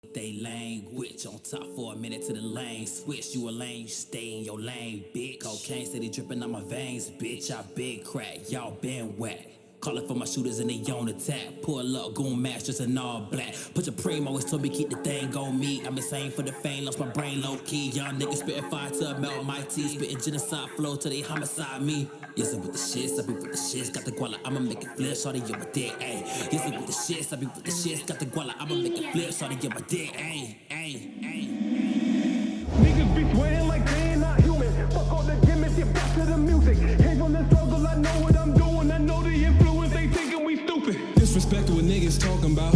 They language on top for a minute to the lane switch. You a lane, you stay in your lane, bitch. Cocaine steady dripping on my veins, bitch. I been crack, y'all been whack. Calling for my shooters and they on attack. Pull up, goon match just in all black. Pusha Preme always told me keep the thing on me. I'm insane for the fame, lost my brain low key. Young niggas spitting fire to melt my teeth. Spitting genocide flow till they homicide me. Yes, I with the shits, I be with the shits. Got the guala, I'ma make it flip. Shorty, you my dick, ayy. Yes, I with the shits, I be with the shits. Got the guala, I'ma make it flip. Shorty, you my dick, ayy, ayy, ayy. Niggas be sweating like they ain't not human. Fuck all the gimmicks, get back to the music. Hands on the struggle, I know what I'm doing. I know the influence, they thinking we stupid. Disrespect what niggas talking about.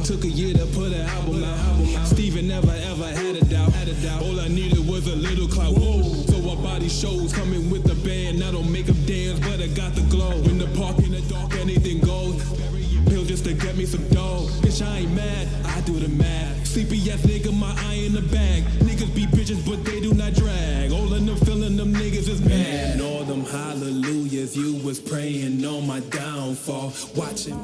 Took a year to put an album out. Steven never ever had a doubt. All I needed was a little clout. Whoa. So our body shows coming with the band. I don't make them dance, but I got the glow. In the park, in the dark, anything goes. Pill just to get me some dough. Bitch, I ain't mad, I do the math. Sleepy ass nigga, my eye in the bag. Niggas be bitches, but they do not drag. All of them feeling them niggas is mad. And all them hallelujahs, you was praying on my downfall. Watching.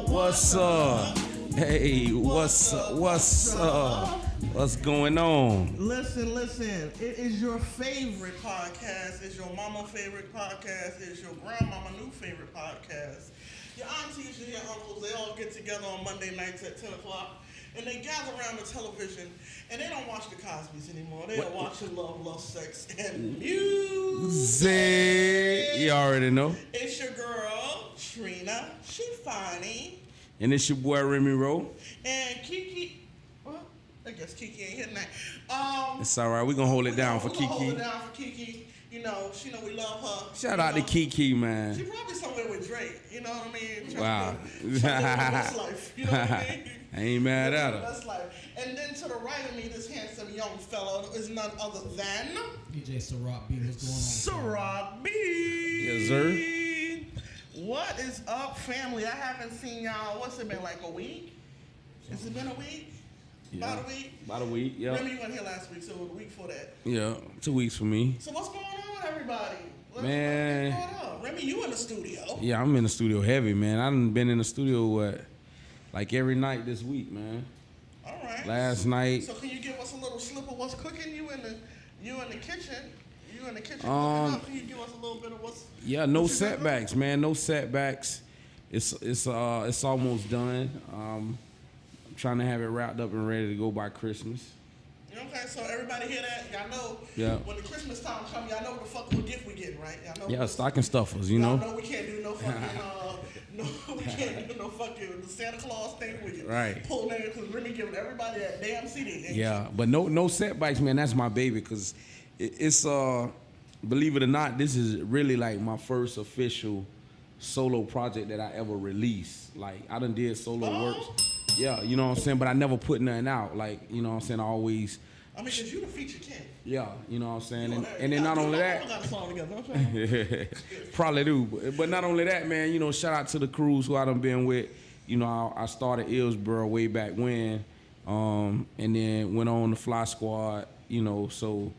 What's up? Hey, what's up? What's up? What's going on? Listen. It is your favorite podcast. It's your mama favorite podcast. It's your grandmama new favorite podcast. Your aunties and your uncles, they all get together on Monday nights at 10 o'clock. And they gather around the television, and they don't watch the Cosbys anymore. They are watching Love, Lust, Sex, and Music. You already know. It's your girl, Trina. She funny. And it's your boy Remy Rowe. And Kiki. Well, I guess Kiki ain't hitting that. It's all right. We're going to hold it down for Kiki. Hold it down for Kiki. You know, she know we love her. Shout out to Kiki, man. She probably somewhere with Drake. You know what I mean? Wow. Trying to live the best life. You know what I mean? I ain't mad at her. Best life. And then to the right of me, this handsome young fellow is none other than DJ Ciroc B. What's going on? Ciroc B. Yes, sir. What is up, family? I haven't seen y'all. What's it been, like a week? Has it been a week? Yeah. About a week? About a week, yeah. Remy, you weren't here last week, so it was a week for that. Yeah, 2 weeks for me. So what's going on with everybody? Man. What's going on? Remy, you in the studio. Yeah, I'm in the studio heavy, man. I done been in the studio, like every night this week, man. All right. Last night. So can you give us a little slip of what's cooking? You in the kitchen. You in the kitchen cooking up. Can you give us a little bit of what's? Yeah, no setbacks, man. No setbacks. It's almost done. I'm trying to have it wrapped up and ready to go by Christmas. Okay, so everybody hear that? Y'all know when the Christmas time comes, y'all know what the fuck what gift we getting, right? Y'all know. Yeah, stocking stuffers, you know. Y'all know we can't do no fucking we can't do no fucking the Santa Claus thing with you. Right. Pull nigga because Remy giving everybody that damn CD. Yeah, but no setbacks, man. That's my baby, cause it's believe it or not, this is really like my first official solo project that I ever released. Like I done did solo works. Yeah, you know what I'm saying? But I never put nothing out. Like, you know what I'm saying? I always... I mean, because you the feature king. Yeah, you know what I'm saying? And then not only that... got a song together, probably do. But not only that, man, you know, shout out to the crews who I done been with. You know, I started Illsboro way back when. And then went on the Fly Squad, you know, so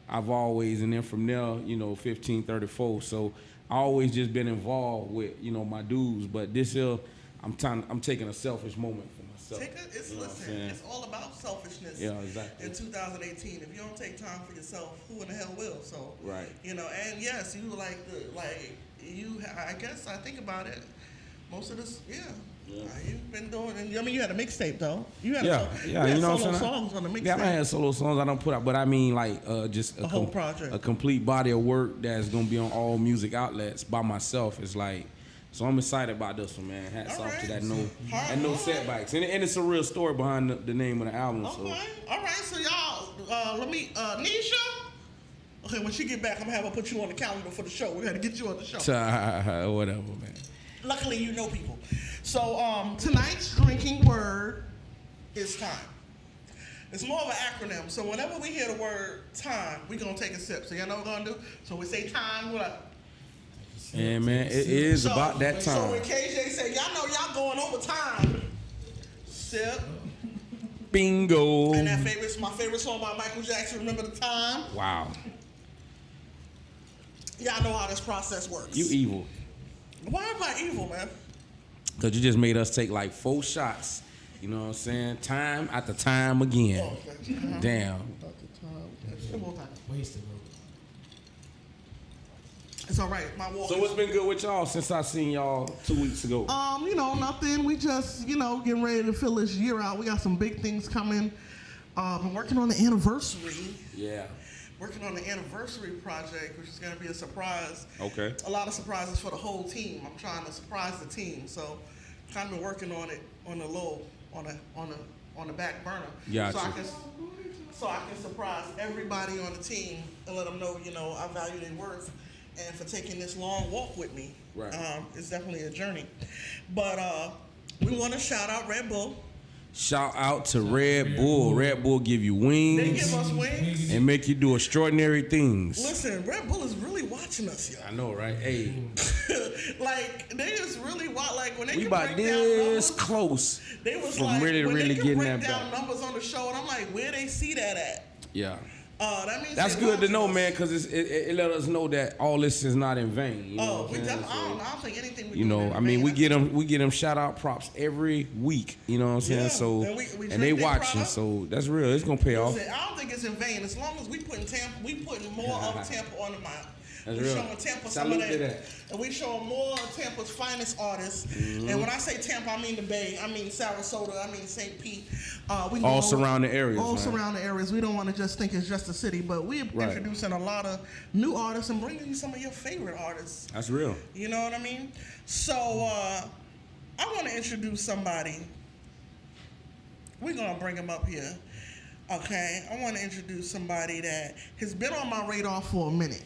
I've always... And then from there, you know, 1534. So I always just been involved with, you know, my dudes. But this year, I'm taking a selfish moment for myself. It's all about selfishness. Yeah, exactly. In 2018, if you don't take time for yourself, who in the hell will? So, right. You know, and yes, you I guess I think about it. Most of this, you've been doing. And I mean, you had a mixtape though. You had you know solo songs on the mixtape. Yeah, I had solo songs I don't put out, but I mean like just a whole project, a complete body of work that's gonna be on all music outlets by myself. It's like. So I'm excited about this one, man. Hats off to that no setbacks. And it's a real story behind the name of the album. Okay. So. All right. So y'all, let me, Nisha. Okay, when she get back, I'm gonna have her put you on the calendar for the show. We gotta get you on the show. Whatever, man. Luckily, you know people. So tonight's drinking word is time. It's more of an acronym. So whenever we hear the word time, we're going to take a sip. So y'all know what we're going to do? So we say time, what up? Yeah, man, it is about that So time. when KJ say, y'all know y'all going over time, sip. Bingo. And my favorite song by Michael Jackson, Remember the Time. Wow. Y'all know how this process works. You evil. Why am I evil, man? Because you just made us take like 4 shots. You know what I'm saying? Time after time again. Oh, okay. Damn. Wasted, bro. It's all right. My walk. So what's been good with y'all since I seen y'all 2 weeks ago? Nothing. We just, getting ready to fill this year out. We got some big things coming. Been working on the anniversary. Yeah. Working on the anniversary project, which is going to be a surprise. Okay. A lot of surprises for the whole team. I'm trying to surprise the team, so kind of been working on it on the low, on the back burner. Gotcha. So I can surprise everybody on the team and let them know, I value their worth and for taking this long walk with me. Right. It's definitely a journey, but we want to shout out Red Bull. Shout out to Red Bull. Red Bull give you wings. They give us wings and make you do extraordinary things. Listen, Red Bull is really watching us, y'all. I know, right? Hey. Like, they just really want, like, when they We can about break down this numbers, close they was from like, really when they getting can that break down back. numbers on the show, and I'm like, where they see that at? Yeah. That means That's they good to watching know, us. man, because it let us know that all this is not in vain. You know what I'm saying? I don't think anything we You do know, is I mean, in vain. we get them shout out props every week. You know what I'm saying? Yeah, So and we and drink they their watching, product. so that's real. It's gonna pay off. Listen, I don't think it's in vain. As long as we putting more of Tampa on the map. That's we real. showing Tampa Salute some of to that, that. and we showing more of Tampa's finest artists. Mm-hmm. And when I say Tampa, I mean the Bay, I mean Sarasota, I mean St. Pete. All surrounding areas, All man. surrounding areas. We don't want to just think it's just a city, but we're Right. introducing a lot of new artists and bringing you some of your favorite artists. That's real. You know what I mean? So I want to introduce somebody. We're going to bring him up here. Okay? I want to introduce somebody that has been on my radar for a minute.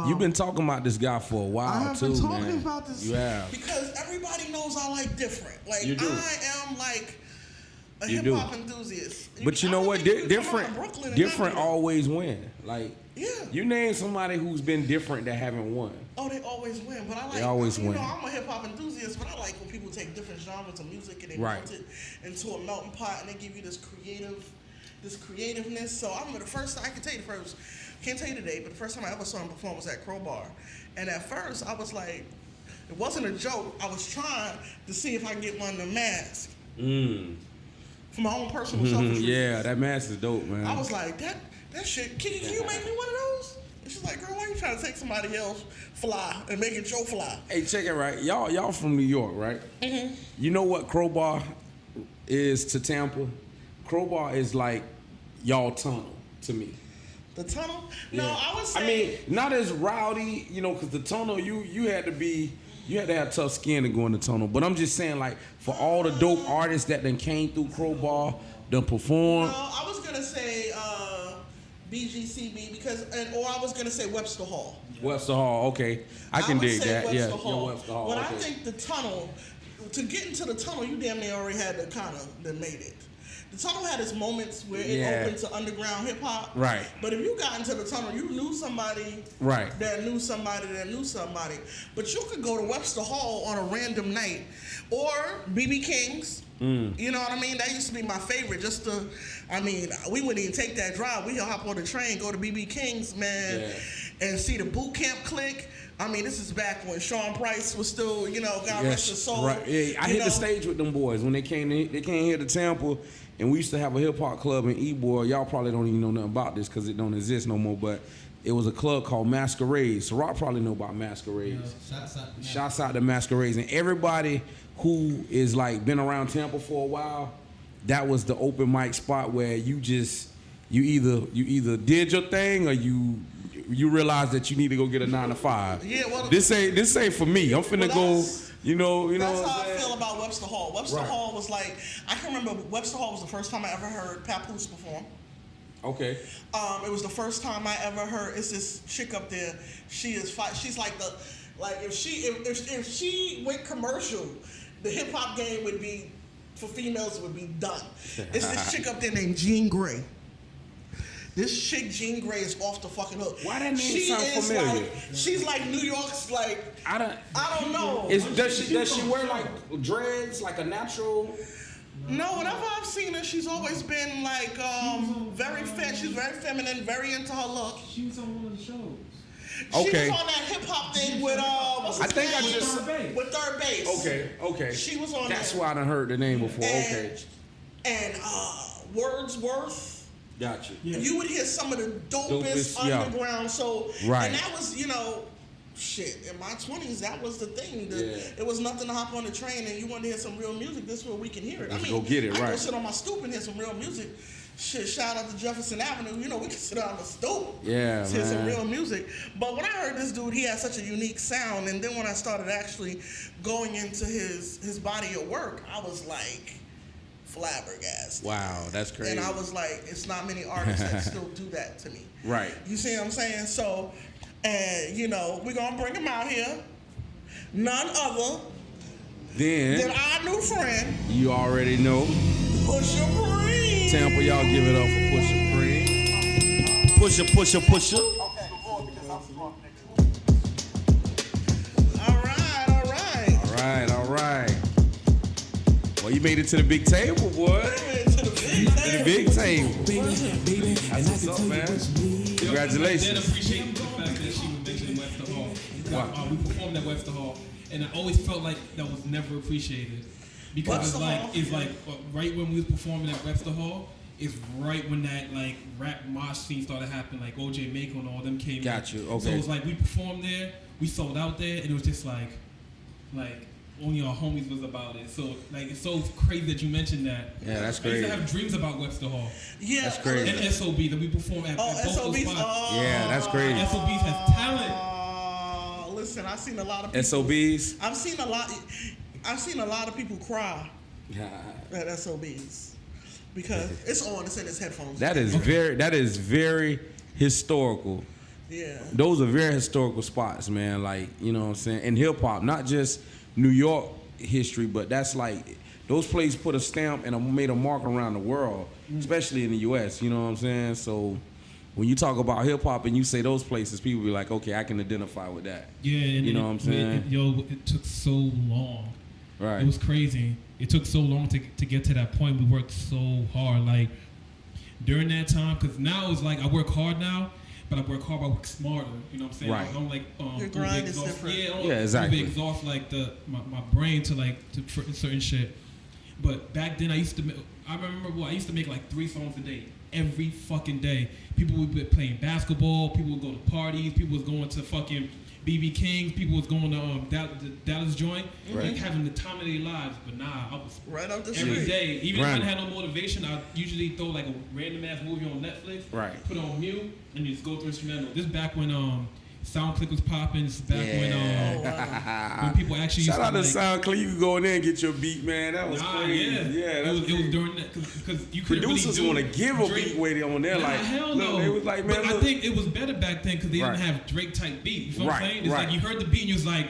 You've been talking about this guy for a while, I have too, been talking man. about this You have. because everybody knows I like different. Like, You do. I am like a You hip hop do. enthusiast. But you I know don't what? think you can come out of Brooklyn Different, and different not do that. always win. Like, Yeah. you name somebody who's been different that haven't won. Oh, they always win, but I like. They always you win. know, I'm a hip hop enthusiast, but I like when people take different genres of music and they Right. melt it into a melting pot and they give you this creativeness. So I can tell you the first, can't tell you today, but the first time I ever saw him perform was at Crowbar, and at first I was like, it wasn't a joke. I was trying to see if I can get one of the masks for my own personal selfish Yeah, reasons. that mask is dope, man. I was like, that shit, can you make me one of those? And she's like, girl, why you trying to take somebody else fly and make it your fly? Hey, check it right. Y'all from New York, right? Mm-hmm. You know what Crowbar is to Tampa? Crowbar is like y'all tunnel to me. The tunnel? No, Yeah. I would say. I mean, not as rowdy, you know, because the tunnel, you had to have tough skin to go in the tunnel. But I'm just saying, like, for all the dope artists that then came through Crowbar, done performed. No, I was gonna say BGCB or I was gonna say Webster Hall. Webster Hall, okay. I can would dig say that. Webster Yeah, Hall. Webster Hall. But okay. I think the tunnel, to get into the tunnel, you damn near already had to kind of made it. The tunnel had its moments where it Yeah. opened to underground hip hop. Right. But if you got into the tunnel, you knew somebody Right. that knew somebody that knew somebody. But you could go to Webster Hall on a random night or BB King's. You know what I mean? That used to be my favorite. We wouldn't even take that drive. We'd hop on the train, go to BB King's, man, and see the boot camp clique. I mean, this is back when Sean Price was still, God rest his soul. Right. Yeah, I hit the stage with them boys when they came here to Tampa, and we used to have a hip hop club in Ybor. Y'all probably don't even know nothing about this because it don't exist no more, but it was a club called Masquerades. So Rock probably know about Masquerades. Shouts out to Masquerades. And everybody who is like been around Tampa for a while, that was the open mic spot where you either did your thing or you realize that you need to go get a 9 to 5. Yeah, well, this ain't for me. I'm finna go. You know. That's what how I'm I saying? feel about Webster Hall. Webster Right. Hall was like, I can remember Webster Hall was the first time I ever heard Papoose perform. Okay. It was the first time I ever heard. It's this chick up there. She's like if she went commercial, the hip hop game would be for females would be done. It's this chick up there named Jean Grey. This chick, Jean Grey, is off the fucking hook. Why that name sound familiar? Like, she's like New York's like. I don't know. Does she wear like dreads, like a natural? No, whenever I've seen her, she's always been like she's very feminine, very into her look. She was on one of the shows. Okay. She was on that hip hop thing with with Third Base. Okay. She was on That's that. why I done heard the name before. And Wordsworth. Gotcha. Yeah. You would hear some of the dopest underground. So right. And that was, shit, in my 20s, that was the thing. It was nothing to hop on the train and you want to hear some real music. This is where we can hear it. Let's go get it, I right. go sit on my stoop and hear some real music. Shit, shout out to Jefferson Avenue. We can sit on the stoop. Yeah, hear some real music. But when I heard this dude, he had such a unique sound. And then when I started actually going into his body of work, I was like flabbergasted. Wow, that's crazy. And I was like, it's not many artists that still do that to me. Right. You see what I'm saying? So, we're going to bring him out here. None other than our new friend. You already know. Pusha Preme. Tampa, y'all give it up for Pusha Preme. Pusha. All right. Well, you made it to the big table, boy. To the big table. That's what's up, man. Congratulations. I did appreciate the fact that she was mentioning Webster Hall. We performed at Webster Hall, and I always felt like that was never appreciated. Because it's like right when we was performing at Webster Hall, it's right when that like rap mosh scene started happening, like OJ M.A.L.C.O.L.M and all them came. Got you. Okay. So it was like we performed there, we sold out there, and it was just like only our homies was about it. So like it's so crazy that you mentioned that. Yeah, that's I crazy. used to have dreams about Webster Hall. Yeah, that's crazy. And SOB that we perform at both those spots. Yeah, that's crazy. SOBs has talent. Listen, I've seen a lot of people. SOBs. I've seen a lot of people cry at SOBs because it's on. It's in his headphones. That is very historical. Yeah. Those are very historical spots, man. Like, you know what I'm saying? In hip hop, not just New York history, but that's like those places put a stamp and made a mark around the world, especially in the US, you know what I'm saying? So when you talk about hip hop and you say those places, people be like, okay, I can identify with that. Yeah, and you know what I'm saying? It took so long. Right. It was crazy. It took so long to get to that point. We worked so hard. Like during that time, because now it's like I work hard now, but I work hard, I work smarter. You know what I'm saying? Right. I don't like your grind is different. Yeah, exactly. Exhaust like my brain to certain shit. But back then I used to make like 3 songs a day. Every fucking day. People would be playing basketball, people would go to parties, people was going to fucking BB King's, people was going to the Dallas joint, like having the time of their lives. But nah, I was right up the every street. day. Even if I didn't have no motivation, I usually throw like a random ass movie on Netflix, put on mute, and just go through instrumental. This back when SoundClick was popping. This back when people actually shout out to like, SoundClick. You can go in there and get your beat, man. That was crazy. Yeah, it was during that because you couldn't producers really want to give a beat weight on there. Like, hell look, no. they was like, man, but I think it was better back then because they didn't have Drake type beat. You know what I'm saying? It's like you heard the beat and you was like,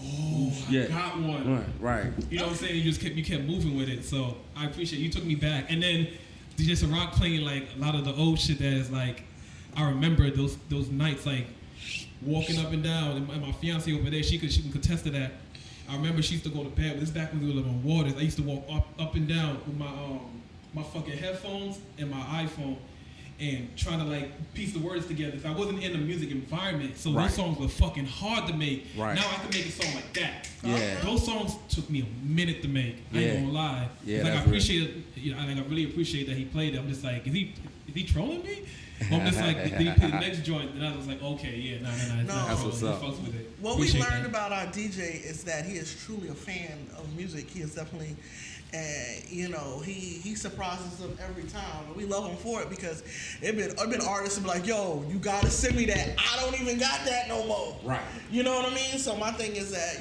oh, I got one. Right. You know what I'm saying? You kept moving with it. So I appreciate it. You took me back. And then DJ Ciroc playing like a lot of the old shit that is like, I remember those nights like walking up and down. And my fiance over there, she can contest to that. I remember she used to go to bed. This back when we were living on Waters. I used to walk up and down with my fucking headphones and my iPhone and trying to like piece the words together. I wasn't in a music environment, so those songs were fucking hard to make. Right. Now I can make a song like that. Yeah. Those songs took me a minute to make. I ain't gonna lie. Yeah. Like I appreciate it. I really appreciate that he played it. I'm just like, is he trolling me? I'm just like, then he played the next joint, and I was like, okay, yeah, nah. That's what's up. With it. What Appreciate we learned that. about our DJ is that he is truly a fan of music. He is definitely, he surprises us every time. We love him for it because I've been artists be like, yo, you gotta send me that. I don't even got that no more. Right. You know what I mean? So my thing is that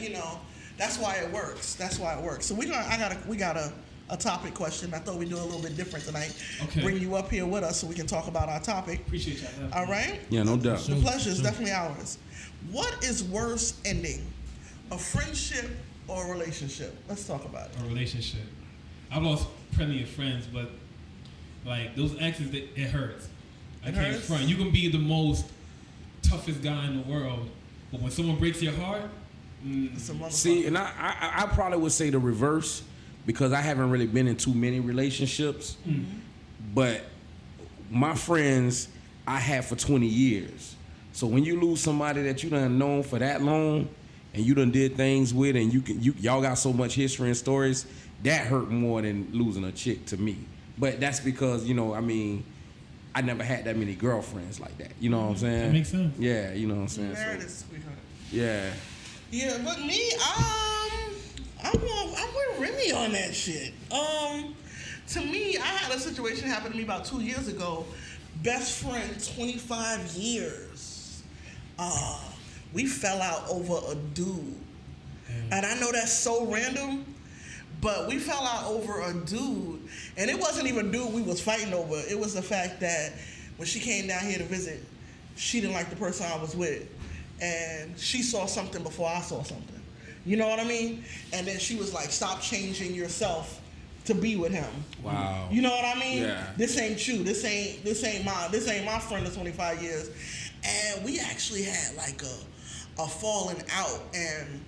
that's why it works. So we got a topic question. I thought we'd do a little bit different tonight. Okay. Bring you up here with us so we can talk about our topic. Appreciate y'all. All right? Yeah, no doubt. The pleasure is definitely ours. What is worse ending? A friendship or a relationship? Let's talk about it. A relationship. I've lost plenty of friends, but like those exes, it hurts. I can't front. You can be the most toughest guy in the world, but when someone breaks your heart, see, and I probably would say the reverse because I haven't really been in too many relationships, but my friends I had for 20 years. So when you lose somebody that you done known for that long, and you done did things with, and y'all got so much history and stories, that hurt more than losing a chick to me. But that's because, I mean, I never had that many girlfriends like that. You know what I'm saying? That makes sense. Yeah, you know what I'm saying? Married is sweetheart. Yeah. Yeah, but me, I'm with Remy on that shit. To me, I had a situation happen to me about 2 years ago. Best friend, 25 years. We fell out over a dude. And I know that's so random, but we fell out over a dude. And it wasn't even a dude we was fighting over. It was the fact that when she came down here to visit, she didn't like the person I was with. And she saw something before I saw something. You know what I mean? And then she was like, stop changing yourself to be with him. Wow. You know what I mean? Yeah. This ain't you. This ain't my friend of 25 years. And we actually had like a falling out, and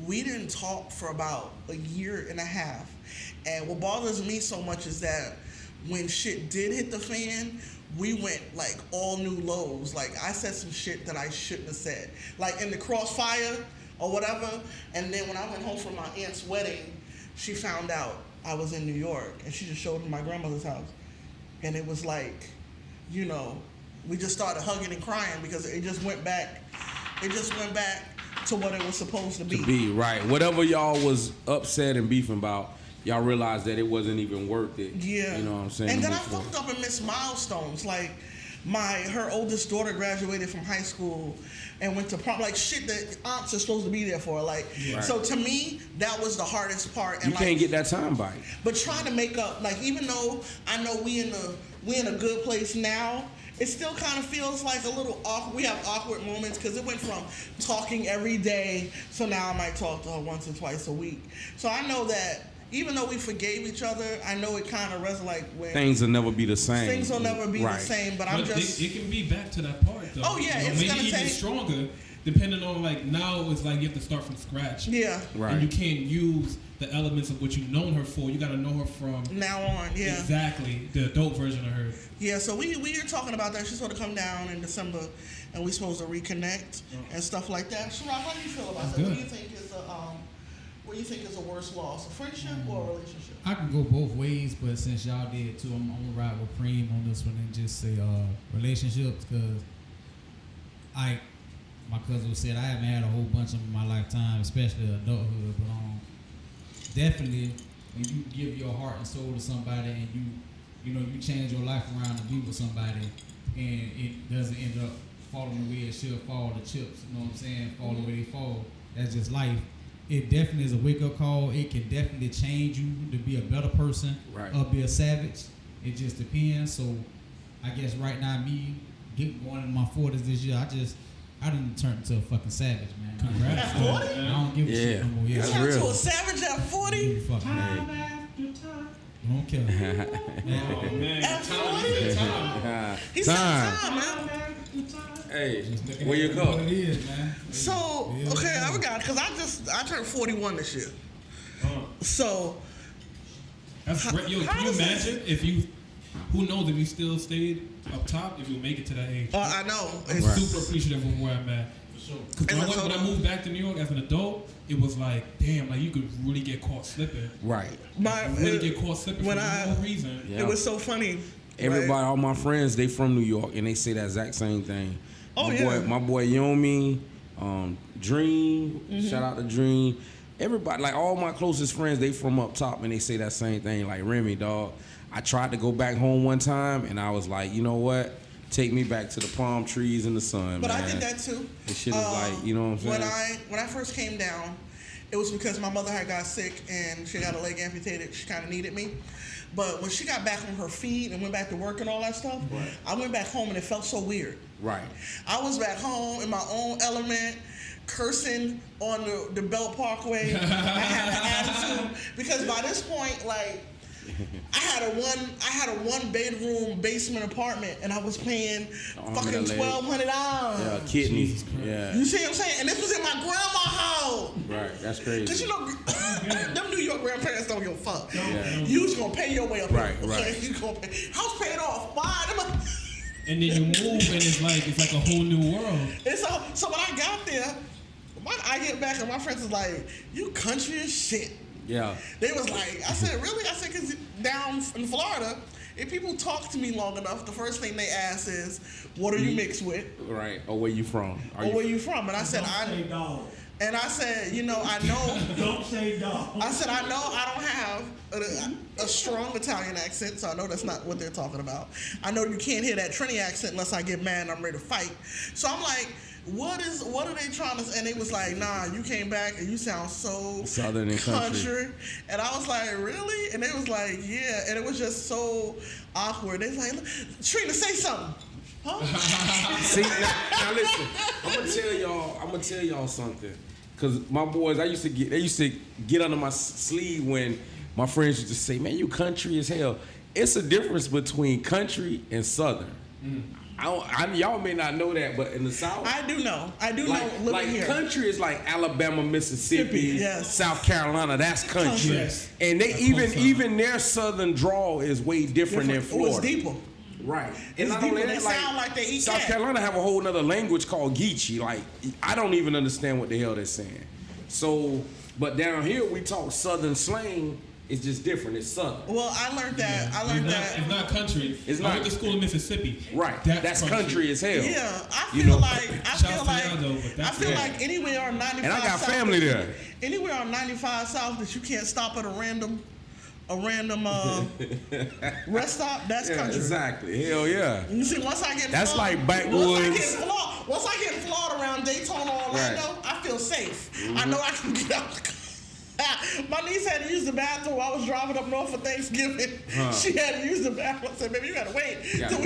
we didn't talk for about a year and a half. And what bothers me so much is that when shit did hit the fan, we went like all new lows. Like I said some shit that I shouldn't have said. Like in the crossfire or whatever. And then when I went home from my aunt's wedding, she found out I was in New York, and she just showed me my grandmother's house. And it was like, we just started hugging and crying because it just went back to what it was supposed to be. To be, right. Whatever y'all was upset and beefing about, y'all realized that it wasn't even worth it. Yeah. You know what I'm saying? And then I fucked up and missed milestones. Like her oldest daughter graduated from high school and went to prom, like shit that aunts are supposed to be there for. Like, right. So to me, that was the hardest part. And you can't get that time back. But trying to make up, like even though I know we in a good place now, it still kind of feels like a little awkward. We have awkward moments because it went from talking every day, so now I might talk to her once or twice a week. So I know that even though we forgave each other, I know it kind of resonates like when things will never be the same. Things will never be right. the same. But it can be back to that part though. Oh yeah, it's maybe gonna even take stronger. Depending on like now, it's like you have to start from scratch. Yeah, right. And you can't use the elements of what you've known her for. You got to know her from now on. Yeah, exactly the adult version of her. Yeah, so we are talking about that. She's supposed to come down in December, and we're supposed to reconnect and stuff like that. Sharad, how do you feel about that? Good. What do you think is a worse loss, a friendship or a relationship? I can go both ways, but since y'all did too, I'm gonna ride with Preme on this one and just say relationships, because my cousin said I haven't had a whole bunch of them in my lifetime, especially adulthood, but definitely when you give your heart and soul to somebody and you change your life around to be with somebody and it doesn't end up falling the way it should fall, the chips, you know what I'm saying, fall the way they fall. That's just life. It definitely is a wake-up call. It can definitely change you to be a better person right. or be a savage. It just depends. So I guess right now, me going in my 40s this year, I didn't turn into a fucking savage, man. Congrats. At 40? I don't give a shit no more. You Yeah. turned real. to a savage at 40? Time after time. Don't care. Oh man, At time. 40? Time. He said time, man. Hey, where you go? What it is, man. So, okay, I forgot, because I turned 41 this year. So, That's great. Yo, how can you does that- imagine if you? Who knows if you still stayed up top if you make it to that age? I know. I'm It's, super appreciative of where I'm at. For sure. Because when I moved back to New York as an adult, it was like, damn, like you could really get caught slipping. Right. Really get caught slipping when for no reason. Yeah. It was so funny. Everybody, right? all my friends, they from New York, and they say that exact same thing. Oh, My boy Yomi, Dream, shout out to Dream. Everybody, like all my closest friends, they from up top, and they say that same thing. Like Remy, dog, I tried to go back home one time, and I was like, you know what? Take me back to the palm trees in the sun, But man. I did that too. This shit is like, you know what I'm saying? When I first came down, it was because my mother had got sick and she got a leg amputated. She kind of needed me. But when she got back on her feet and went back to work and all that stuff, Right. I went back home and it felt so weird. Right. I was back home in my own element, cursing on the Belt Parkway. I had an attitude because by this point, like, I had a one bedroom basement apartment, and I was paying fucking $1,200. Yeah, kidneys. Yeah. You see what I'm saying? And this was in my grandma's house. Right, that's crazy. Cause you know, them New York grandparents don't give a fuck. Yeah. You just gonna pay your way up. Right, okay? right. You gonna pay. House paid off. Why? And then you move, and it's like a whole new world. So when I got there, I get back, and my friends was like, "You country as shit." Yeah. They was like, I said, really? I said, because down in Florida, if people talk to me long enough, the first thing they ask is, what are you mixed with? Right. Or where you from? Where you from? And I said, dog. And I said, you know, I know. Don't say dog. I said, I know I don't have a strong Italian accent, so I know that's not what they're talking about. I know you can't hear that Trini accent unless I get mad and I'm ready to fight. So I'm like, what are they trying to? And they was like, nah, you came back and you sound so Southern and country. And I was like, really? And they was like, yeah. And it was just so awkward. They was like, Trina, say something. Huh? See, now listen, I'm gonna tell y'all something. Cause my boys, they used to get under my sleeve when my friends used to say, man, you country as hell. It's a difference between country and Southern. Y'all may not know that, but in the South, I do know living here. Country is like Alabama, Mississippi, yes. South Carolina. That's country. Yes. And they even their Southern drawl is way different than Florida. It was deeper. Right. It's And not deeper. only They that, sound like they eat South cat. Carolina have a whole nother language called Geechee. Like, I don't even understand what the hell they're saying. So, but down here we talk Southern slang. It's just different. It's Southern. Well, I learned that. It's not country. It's I not. went to school in Mississippi. Right. That's country as hell. Yeah, I You feel know? like Yeah. anywhere on 95 And I got South family there. Anywhere on 95 South that you can't stop at a random rest stop, that's country. Exactly. Hell yeah. You see, once I get That's Florida, like backwoods. Once I get in Florida around Daytona, Orlando, I feel safe. I know I can get out the car. My niece had to use the bathroom while I was driving up north for Thanksgiving. She had to use the bathroom. I said, baby, you gotta wait. You gotta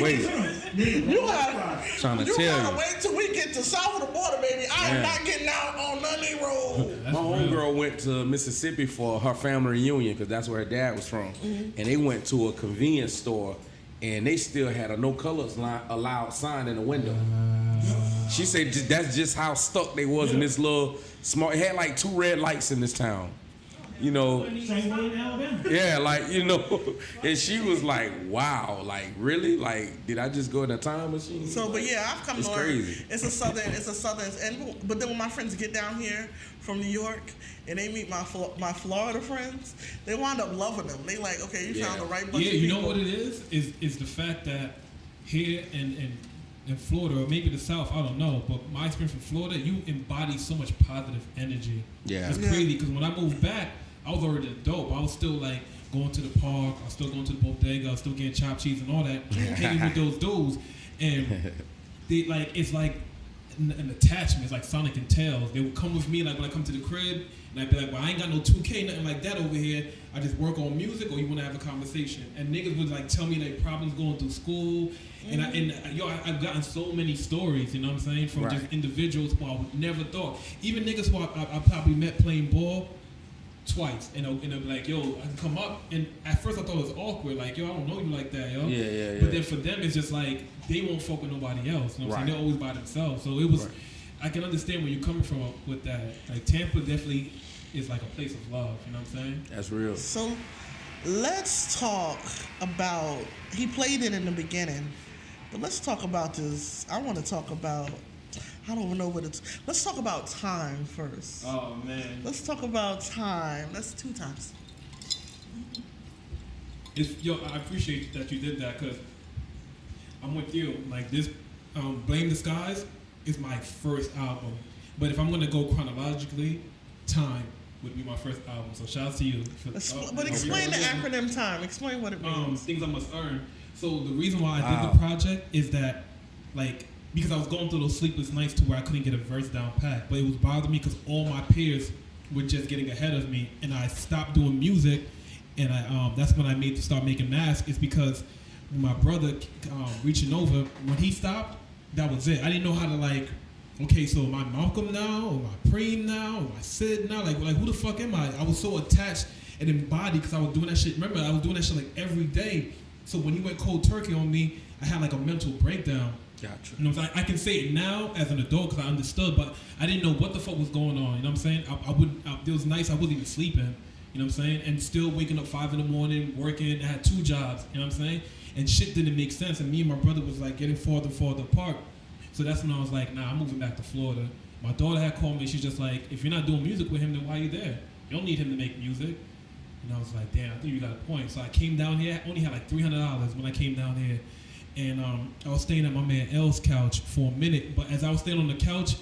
wait till we get to south of the border, baby. I am not getting out on Lundy Road. My homegirl went to Mississippi for her family reunion because that's where her dad was from. And they went to a convenience store and they still had a no colors allowed sign in the window. She said that's just how stuck they was in this little small. It had like 2 red lights in this town. You know. Same way in Alabama. Yeah, like, you know. And she was like, wow, like, really? Like, did I just go in a time machine? So, but yeah, I've come it's to learn. Crazy. It's a southern, but then when my friends get down here from New York and they meet my Florida friends, they wind up loving them. They like, okay, you found the right bunch of people. You know what it is the fact that here in Florida, or maybe the South, I don't know, but my experience in Florida, you embody so much positive energy. Yeah. It's crazy, because when I moved back, I was already dope. I was still like going to the park, I was still going to the bodega, I was still getting chopped cheese and all that, hanging with those dudes. And they like, it's like an attachment. It's like Sonic and Tails. They would come with me, like when I come to the crib, and I'd be like, well, I ain't got no 2K, nothing like that over here. I just work on music, or you want to have a conversation. And niggas would like tell me their problems going through school. And I've gotten so many stories, you know what I'm saying, from just individuals who I would never thought. Even niggas who I probably met playing ball twice, and they'll be like, yo, I can come up. And at first I thought it was awkward, like, yo, I don't know you like that, yo. Yeah. But then for them, it's just like, they won't fuck with nobody else, you know what I'm saying? They're always by themselves. So it was, I can understand where you're coming from with that. Like, Tampa definitely is like a place of love, you know what I'm saying? That's real. So let's talk about, he played it in the beginning, but let's talk about this. I want to talk about, I don't even know what it's, let's talk about time first. Oh, man. Let's talk about time. That's 2 times. I appreciate that you did that, because I'm with you. Like, this, Blame the Skies is my first album. But if I'm going to go chronologically, Time would be my first album. So shout out to you. But explain the acronym TIME. Explain what it means. Things I must earn. So the reason why I did the project is that, like, because I was going through those sleepless nights to where I couldn't get a verse down pat. But it was bothering me because all my peers were just getting ahead of me. And I stopped doing music. And that's when I start making masks. It's because my brother reaching over, when he stopped, that was it. I didn't know how to, like, okay, so am I Malcolm now, or am I Preme now, or am I Sid now? Like who the fuck am I? I was so attached and then body because I was doing that shit. Remember, I was doing that shit like every day. So when he went cold turkey on me, I had like a mental breakdown. Gotcha. You know what I'm saying? I can say it now as an adult because I understood, but I didn't know what the fuck was going on. You know what I'm saying? It was nice. I wasn't even sleeping. You know what I'm saying? And still waking up 5 a.m, working. I had 2 jobs. You know what I'm saying? And shit didn't make sense. And me and my brother was like getting farther and farther apart. So that's when I was like, nah, I'm moving back to Florida. My daughter had called me. She's just like, if you're not doing music with him, then why are you there? You don't need him to make music. And I was like, damn, I think you got a point. So I came down here. I only had like $300 when I came down here. And I was staying at my man L's couch for a minute. But as I was staying on the couch,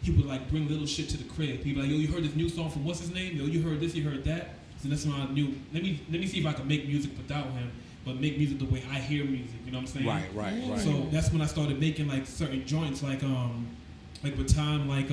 he would like bring little shit to the crib. He'd be like, yo, you heard this new song from what's his name? Yo, you heard this, you heard that? So that's when I knew, let me see if I can make music without him, but make music the way I hear music, you know what I'm saying? Right. So that's when I started making like certain joints, like with time, like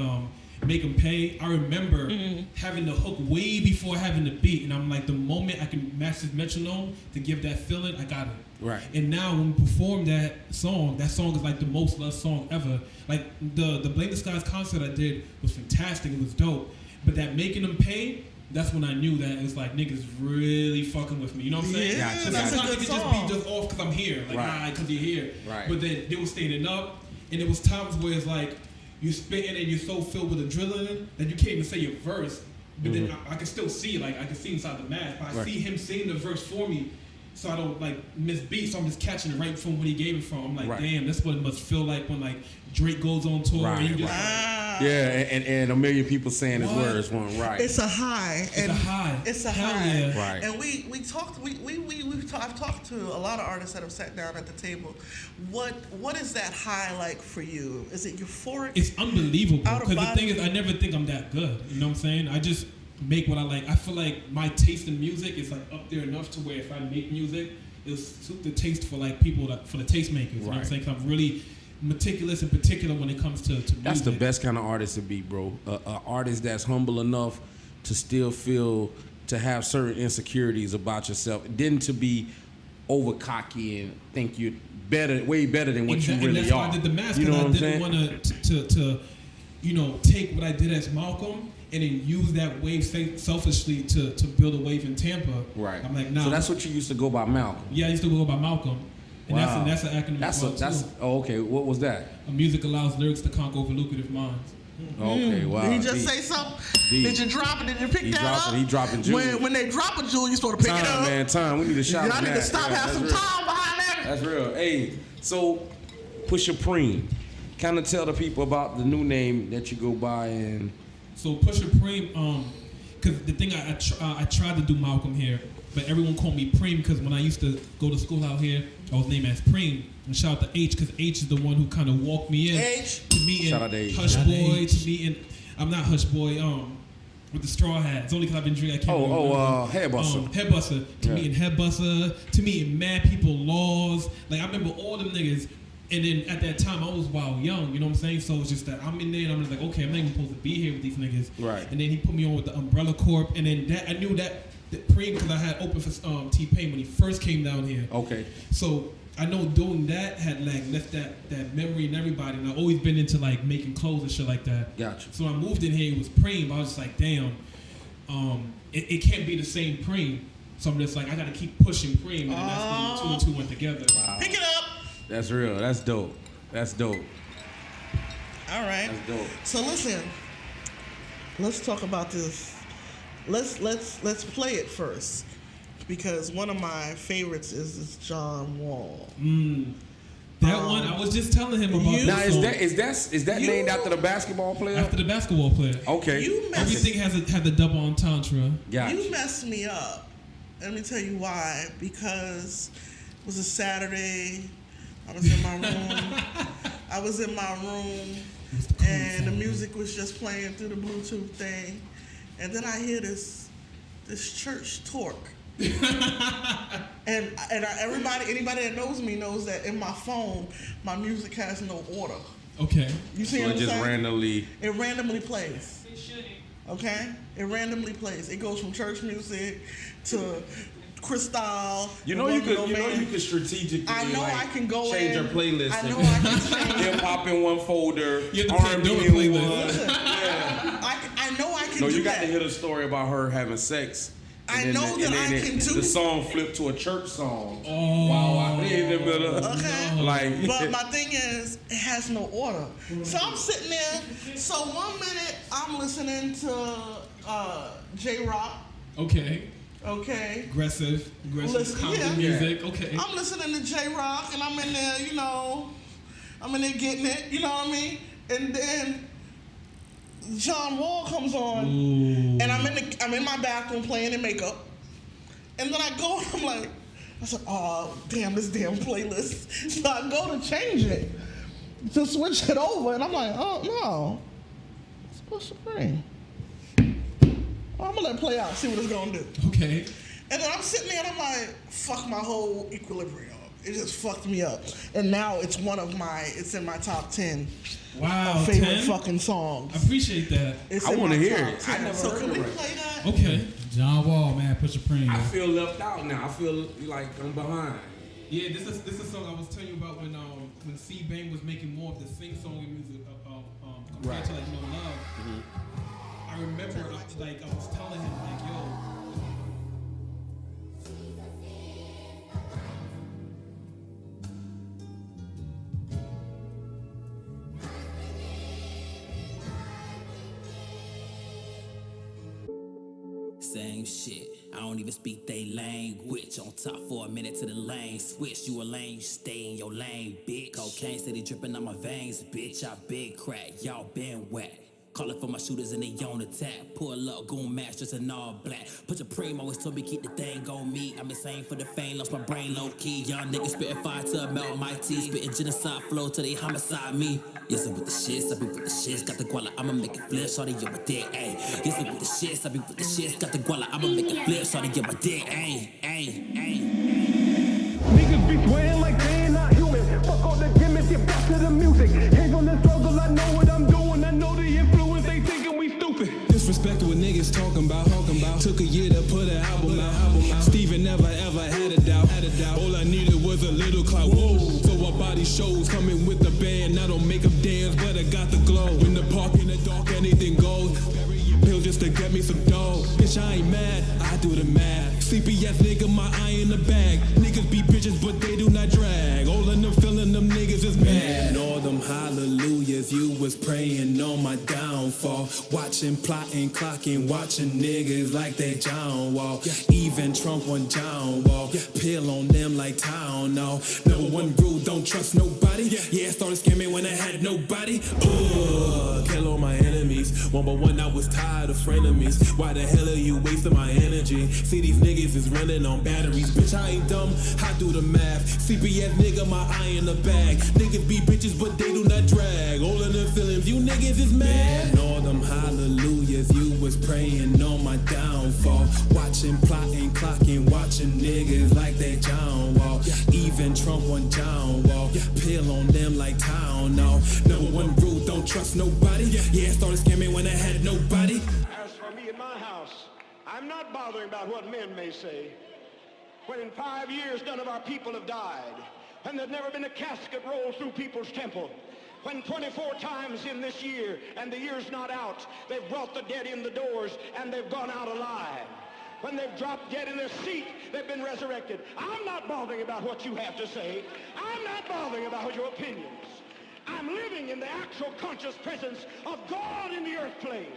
Make 'Em Pay. I remember having the hook way before having the beat, and I'm like, the moment I can match this metronome to give that feeling, I got it. Right. And now when we perform that song is like the most loved song ever. Like the Blame the Skies concert I did was fantastic. It was dope. But that Making 'Em Pay, that's when I knew that it was like niggas really fucking with me. You know what I'm saying? Yeah, So that's a sometimes good it could song. just be just off because I'm here. Like, Right. because you're here. Right. But then they were standing up, and it was times where it's like you spitting and you're so filled with adrenaline that you can't even say your verse. But then I can still see, like I can see inside the mask. But I see him saying the verse for me, so I don't like miss beat. So I'm just catching it right from what he gave it from. I'm like, damn, that's what it must feel like when like Drake goes on tour. And you just, Yeah, and a million people saying his words weren't right. It's a high. It's a high. It's a Hell high. yeah. Right. And I've talked to a lot of artists that have sat down at the table. What is that high like for you? Is it euphoric? It's unbelievable. Out of Because the body? thing is, I never think I'm that good. You know what I'm saying? I just make what I like. I feel like my taste in music is like up there enough to where if I make music, it'll suit the taste for like people for the tastemakers. You know what I'm saying? 'Cause I'm really meticulous in particular when it comes to music. That's the best kind of artist to be, bro. An artist that's humble enough to still feel, to have certain insecurities about yourself, then to be over cocky and think you're better, way better than what you really and that's are. why I did the mask, You know because what I I'm didn't saying? want to you know, take what I did as Malcolm and then use that wave selfishly to build a wave in Tampa. Right. I'm like, nah. So that's what you used to go by, Malcolm. Yeah, I used to go by Malcolm. And Wow. that's an acronym as well, too. Oh, okay. What was that? Music allows lyrics to conquer over lucrative minds. Okay, wow. Did he just deep. say something? Deep. Did you drop it? Did you pick He that dropping- up? he dropping jewels. When they drop a jewel, you supposed to pick it Time, up. man, time. We need to shout Y'all out need to that. stop, Yeah, have some that's real. time behind that. That's real. Hey, so Pusha Preme, kind of tell the people about the new name that you go by and. So Pusha Preme, because the thing I tried to do Malcolm here, but everyone called me Preme because when I used to go to school out here, I was named as Preme. And shout out to H because H is the one who kind of walked me in H. to meeting Shout out to H. Hush Shout out to Boy, H. to meeting I'm not Hush Boy, with the straw hat. It's only because I've been drinking. I can't remember. Headbuster. Headbuster. To Yeah. meeting Headbuster, to meeting mad people, Laws. Like I remember all them niggas. And then at that time I was wild young, you know what I'm saying? So it's just that I'm in there and I'm just like, okay, I'm not even supposed to be here with these niggas. Right. And then he put me on with the Umbrella Corp, and then that I knew that Preme because I had opened for T.I.M.E when he first came down here. Okay. So I know doing that had like left that memory in everybody, and I've always been into like making clothes and shit like that. Gotcha. So when I moved in here, it was Preme. I was just like, damn, it can't be the same Preme. So I'm just like, I gotta keep pushing Preme, and then that's when 2 and 2 went together. Wow. Pick it up. That's real. That's dope. That's dope. All right. That's dope. So listen, let's talk about this. Let's play it first, because one of my favorites is this John Wall. That one, I was just telling him about. you- this Now song. is that You- named after the basketball player? After the basketball player. Okay. You messed, Everything had the double entendre. Gotcha. you messed me up. Let me tell you why. Because it was a Saturday. I was in my room. And the music was just playing through the Bluetooth thing, and then I hear this church talk, and anybody that knows me knows that in my phone, my music has no order. Okay. You see So what it I'm just saying? randomly. It randomly plays. Okay, it randomly plays. It goes from church music to Cristal. You know you could strategically. I know like, I can go change in. your playlist. I know I can change. Hip hop in one folder. You have to R&B play in playlist. one. Listen, Yeah. I know I can No, do you got that. to hear the story about her having sex I know that I can do. The song flipped to a church song. Oh. Wow, I in the middle. Okay. Like, but my thing is, it has no order. So I'm sitting there. So 1 minute I'm listening to J-Rock. Okay. Okay. Aggressive comedy music. Okay. I'm listening to J-Rock and I'm in there, you know, I'm in there getting it, you know what I mean? And then John Wall comes on. Ooh. And I'm in my bathroom playing in makeup. And then I go and I'm like, I said, oh, damn, this damn playlist. So I go to change it, to switch it over, and I'm like, oh, no. It's Pusha Preme. I'm gonna let it play out, see what it's gonna do. Okay. And then I'm sitting there and I'm like, fuck my whole equilibrium. It just fucked me up. And now it's it's in my top 10 favorite 10? fucking songs. I appreciate that. It's I in want to my hear top it. 10. I never So heard can it we right. play that? Okay. John Wall, man, Pusha Preme. I feel left out now. I feel like I'm behind. Yeah, this is a song I was telling you about when CBane was making more of the sing-song music compared to like Love. Mm-hmm. I remember I was telling him like, yo. Same shit. I don't even speak they language. On top for a minute to the lane switch. You a lane, stay in your lane, bitch. Cocaine steady dripping on my veins, bitch. I big crack, y'all been wet. Calling for my shooters and they on attack. Pull up, goon match, just in all black. Pusha Preme always told me keep the thing on me. I'm insane for the fame, lost my brain low key. Young niggas spitting fire to melt my teeth. Spitting genocide flow till they homicide me. Yes, I'm with the shits, I be with the shits. Got the guala, I'ma make it flip. Shawty, yo, my dick, ayy. Yes, I'm with the shits, I be with the shits. Got the guala, I'ma make it flip. Shawty, yo, my dick, ayy, ayy, ayy. Niggas be swearing like they ain't not human. Fuck all the gimmicks, get back to the music. Came from the struggle, I know what I'm doing. I know the influence, they thinking we stupid. Disrespect what niggas talking about. Took a year to put an album out. Steven never ever had a doubt. All I needed was a little clout. Whoa. So I body shows coming with the band. I don't make them dance, but I got the glow. In the park, in the dark, anything goes. Pill just to get me some dough. Bitch, I ain't mad, I do the math. Sleepy ass nigga, my eye in the bag. Niggas be bitches, but they do not drag. All of them feeling them niggas is mad. And all them hallelujahs, you was praying on my downfall. Watching, plotting, clocking, watching niggas like they John Wall. Even Trump on John Wall. Pill on them like town, no. Number one rule, don't trust nobody. Yeah, I started scamming when I had nobody. Kill all my enemies. One by one, I was tired of frenemies. Why the hell are you wasting my energy? See, these niggas is running on batteries. Bitch, I ain't dumb, I do the math. Sleepy ass nigga, my eye in the bag. Niggas be bitches, but they do not drag. All of them feelings, you niggas is mad. And all them hallelujahs, you was praying on my downfall. Watching, plotting, clocking, watching niggas like they John Wall. Even Trump on John Wall. Pill on them like town, no. Number one rule, don't trust nobody. Yeah, I started scamming when I had nobody. As for me in my house, I'm not bothering about what men may say. When in 5 years none of our people have died, and there's never been a casket rolled through people's temple. When 24 times in this year, and the year's not out, they've brought the dead in the doors, and they've gone out alive. When they've dropped dead in their seat, they've been resurrected. I'm not bothering about what you have to say. I'm not bothering about your opinions. I'm living in the actual conscious presence of God in the earth plane.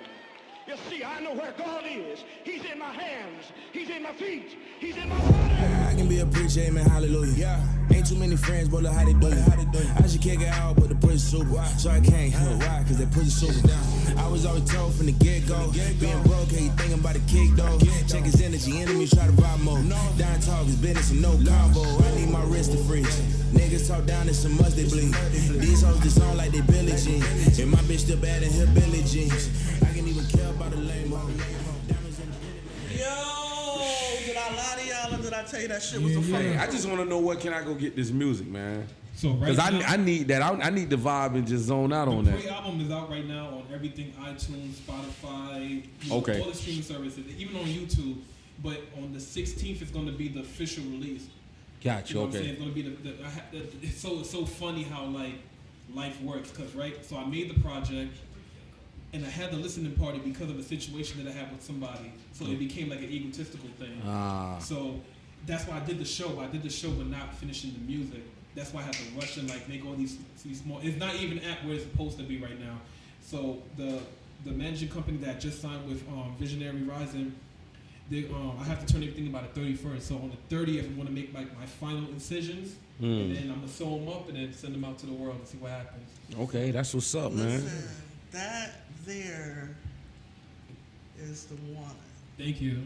You see, I know where God is. He's in my hands. He's in my feet. He's in my body. I can be a preacher, amen, hallelujah. Yeah. Ain't too many friends, but look how they do it. I should kick it out, but the push is super. So I can't. Why? Cause they push is super. I was always told from the get-go. Being broke, hey, you thinking about a kick, though. Check his energy, enemies try to rob mode. Down talk is business and no combo. I need my wrist to freeze. Niggas talk down and some must they bleed. These hoes just on like they Billie Jean. And my bitch still bad in her Billie jeans. I can't even care about a lame hoe. Yo, did I lie to y'all or did I tell you that shit was a fucking? Hey, I just want to know where can I go get this music, man? So right Because now, I need that. I need the vibe and just zone out on the that. pre-album is out right now on everything, iTunes, Spotify, Okay. all the streaming services, even on YouTube. But on the 16th, it's going to be the official release. Gotcha. You know what I'm saying? Okay. It's going to be it's so funny how like life works, cause right. So I made the project. and I had the listening party because of a situation that I had with somebody. So it became like an egotistical thing. So that's why I did the show. I did the show but not finishing the music. That's why I had to rush and like make all these small. It's not even at where it's supposed to be right now. So the managing company that I just signed with Visionary Rising, I have to turn everything about the 31st. So on the 30th, I'm gonna make like my final incisions, and then I'm gonna sew them up and then send them out to the world and see what happens. Okay, that's what's up, man. Listen, that there is the one. Thank you.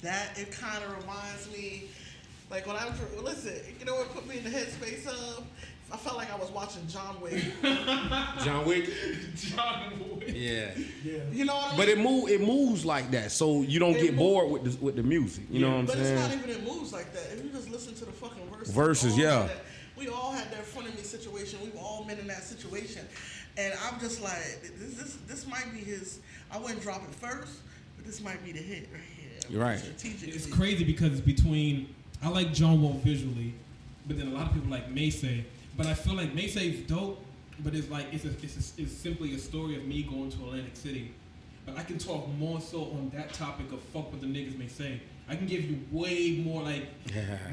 That it kind of reminds me, like when listen, you know what put me in the headspace of? I felt like I was watching John Wick. John Wick? John Wick. Yeah. You know what I mean? But it moves like that, so you don't get bored with the music. You know what I'm saying? But it's not even it moves like that. If you just listen to the fucking verses. Verses, yeah. We all had that frenemy situation. We've all been in that situation. And I'm just like, this might be his, I wouldn't drop it first, but this might be the hit right here. You're right. It's crazy because it's between, I like John Wall visually, but then a lot of people like M.A.L.C.O.L.M. But I feel like M.A.L.C.O.L.M. is dope, but it's like it's simply a story of me going to Atlantic City. But I can talk more so on that topic of fuck what the niggas may say. I can give you way more like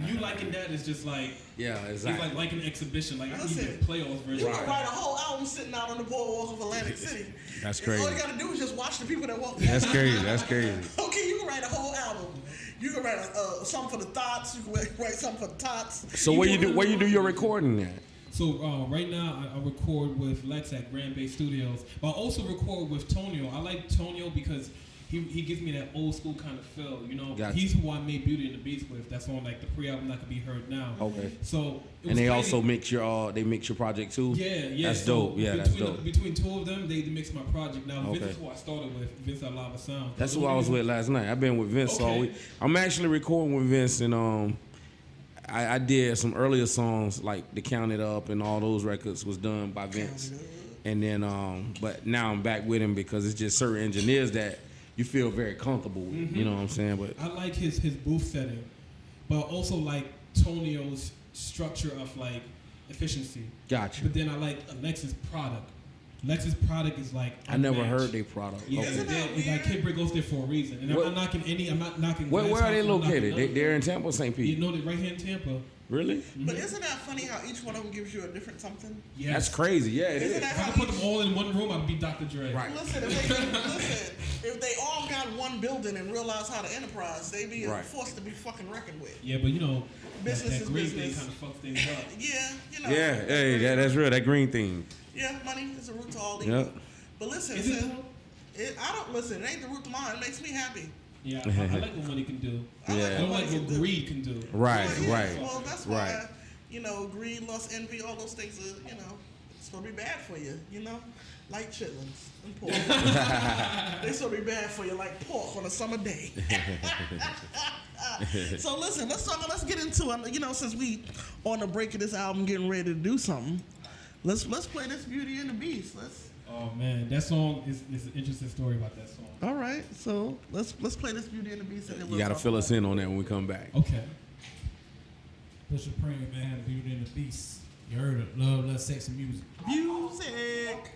you liking that is just like exactly. It's like an exhibition. Like I can Listen, give you a playoffs version. You can write a whole album sitting out on the boardwalk of Atlantic City. That's crazy. All you gotta do is just watch the people that walk. That's crazy. That's crazy. Okay, you can write a whole album. You can write something for the thoughts. You can write something for the tots. So where you do your recording at? So right now I record with Lex at Grand Bay Studios, but I also record with Tonio. I like Tonio because he gives me that old school kind of feel, you know. Gotcha. He's who I made Beauty and the Beast with. That's on like the pre-album that could be heard now. Okay. So and they also mix your project too. Yeah. That's so dope. Yeah, that's dope. Between two of them, they mix my project. Now Vince is who I started with. Vince at Lava Sound. That's who I was with last night. I've been with Vince all week. I'm actually recording with Vince, and I did some earlier songs like the Count It Up and all those records was done by Vince. And then but now I'm back with him because it's just certain engineers that you feel very comfortable with. Mm-hmm. You know what I'm saying? But I like his booth setting, but also like Tonio's structure of like efficiency. Gotcha. But then I like Alexis' product. Alexis' product is like I never heard their product. Yeah, okay. Like Kid Brick goes there for a reason. And I'm not knocking. Where are they located? They're in Tampa, St. Pete. You know, they're right here in Tampa. Really? Mm-hmm. But isn't that funny how each one of them gives you a different something? Yeah, that's crazy. Yeah, it is. If I could put them all in one room, I'd be Dr. Dre. Right. Listen, if they all got one building and realize how to enterprise, they be forced to be fucking reckoned with. Yeah, but you know, business that green thing kind of fucks things up. Yeah, you know. Yeah, hey, that's real. That green thing. Yeah, money is a root to all evil. Yep. But listen, I don't listen. It ain't the root to mine. It makes me happy. Yeah, I like what money can do. I don't like what greed can do. Right. Well, that's why, you know, greed, lust, envy, all those things are, you know, it's supposed to be bad for you, you know? Like chitlins and pork. They're supposed to be bad for you like pork on a summer day. So listen, let's get into it. You know, since we on the break of this album getting ready to do something, let's play this Beauty and the Beast. Oh man, that song is an interesting story about that song. All right, so let's play this Beauty and the Beast. You gotta fill us in on that when we come back. Okay. Pusha Preme, man, Beauty and the Beast. You heard it. Love, sex, and music. Music.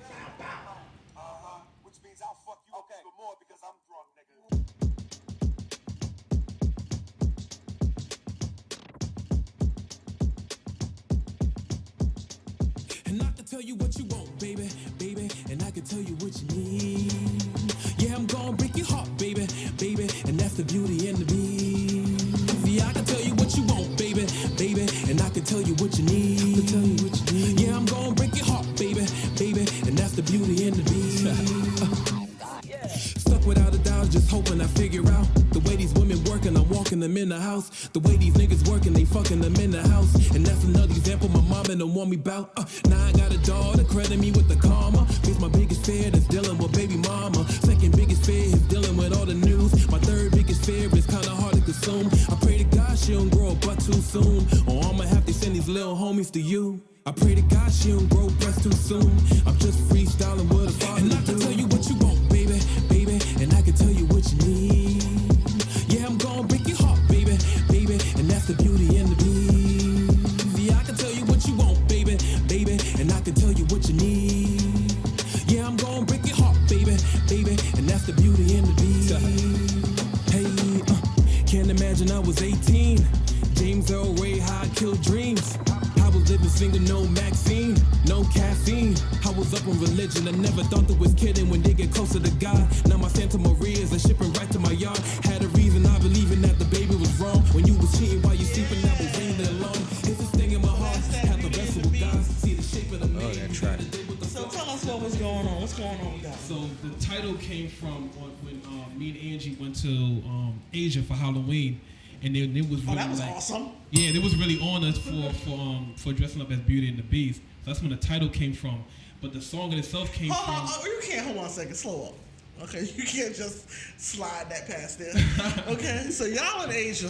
Which means I'll fuck you up even more because I'm drunk, nigga. And I can tell you what you want, baby, and I can tell you what you need. Yeah, I'm gonna break your heart, baby, and that's the beauty and the beast. Yeah, I can tell you what you want, baby, and I can tell you what you need. Yeah, I'm gonna break your heart, baby, and that's the beauty and the beast. Stuck without a doubt, just hoping I figure out the way these women working, I'm walking them in the house. The way these niggas working, they fucking them in the house. And that's another example my mama don't want me bout. Now I got a daughter, credit me with the karma. Cause my biggest fear is dealing with baby mama. Second biggest fear is dealing with all the news. My third biggest fear is kinda hard to consume. I pray to God she don't grow up but too soon, or I'ma have to send these little homies to you. I pray to God she don't grow breasts too soon. I'm just freestyling with a father. And I can tell you what you want, baby, and I can tell you what you need. Yeah, I'm gonna break your heart, baby, and that's the beauty and the beast. Yeah, I can tell you what you want, baby, and I can tell you what you need. Yeah, I'm gonna break your heart, baby, vaccine, no caffeine. I was up on religion, I never thought that was kidding when they get closer to God. Now my Santa Maria's are shipping right to my yard. Had a reason I believing that the baby was wrong. When you was cheating while you sleeping, I was ringing alone. It's this thing in my heart, have the rest of the guys. See the shape of the man. So tell us what was going on. What's going on with that? So the title came from when me and Angie went to Asia for Halloween, and it was really that was awesome. Yeah, it was really on us for dressing up as Beauty and the Beast. So that's when the title came from. But the song in itself came from. You can't hold on a second. Slow up. Okay, you can't just slide that past there. Okay, so y'all in Asia,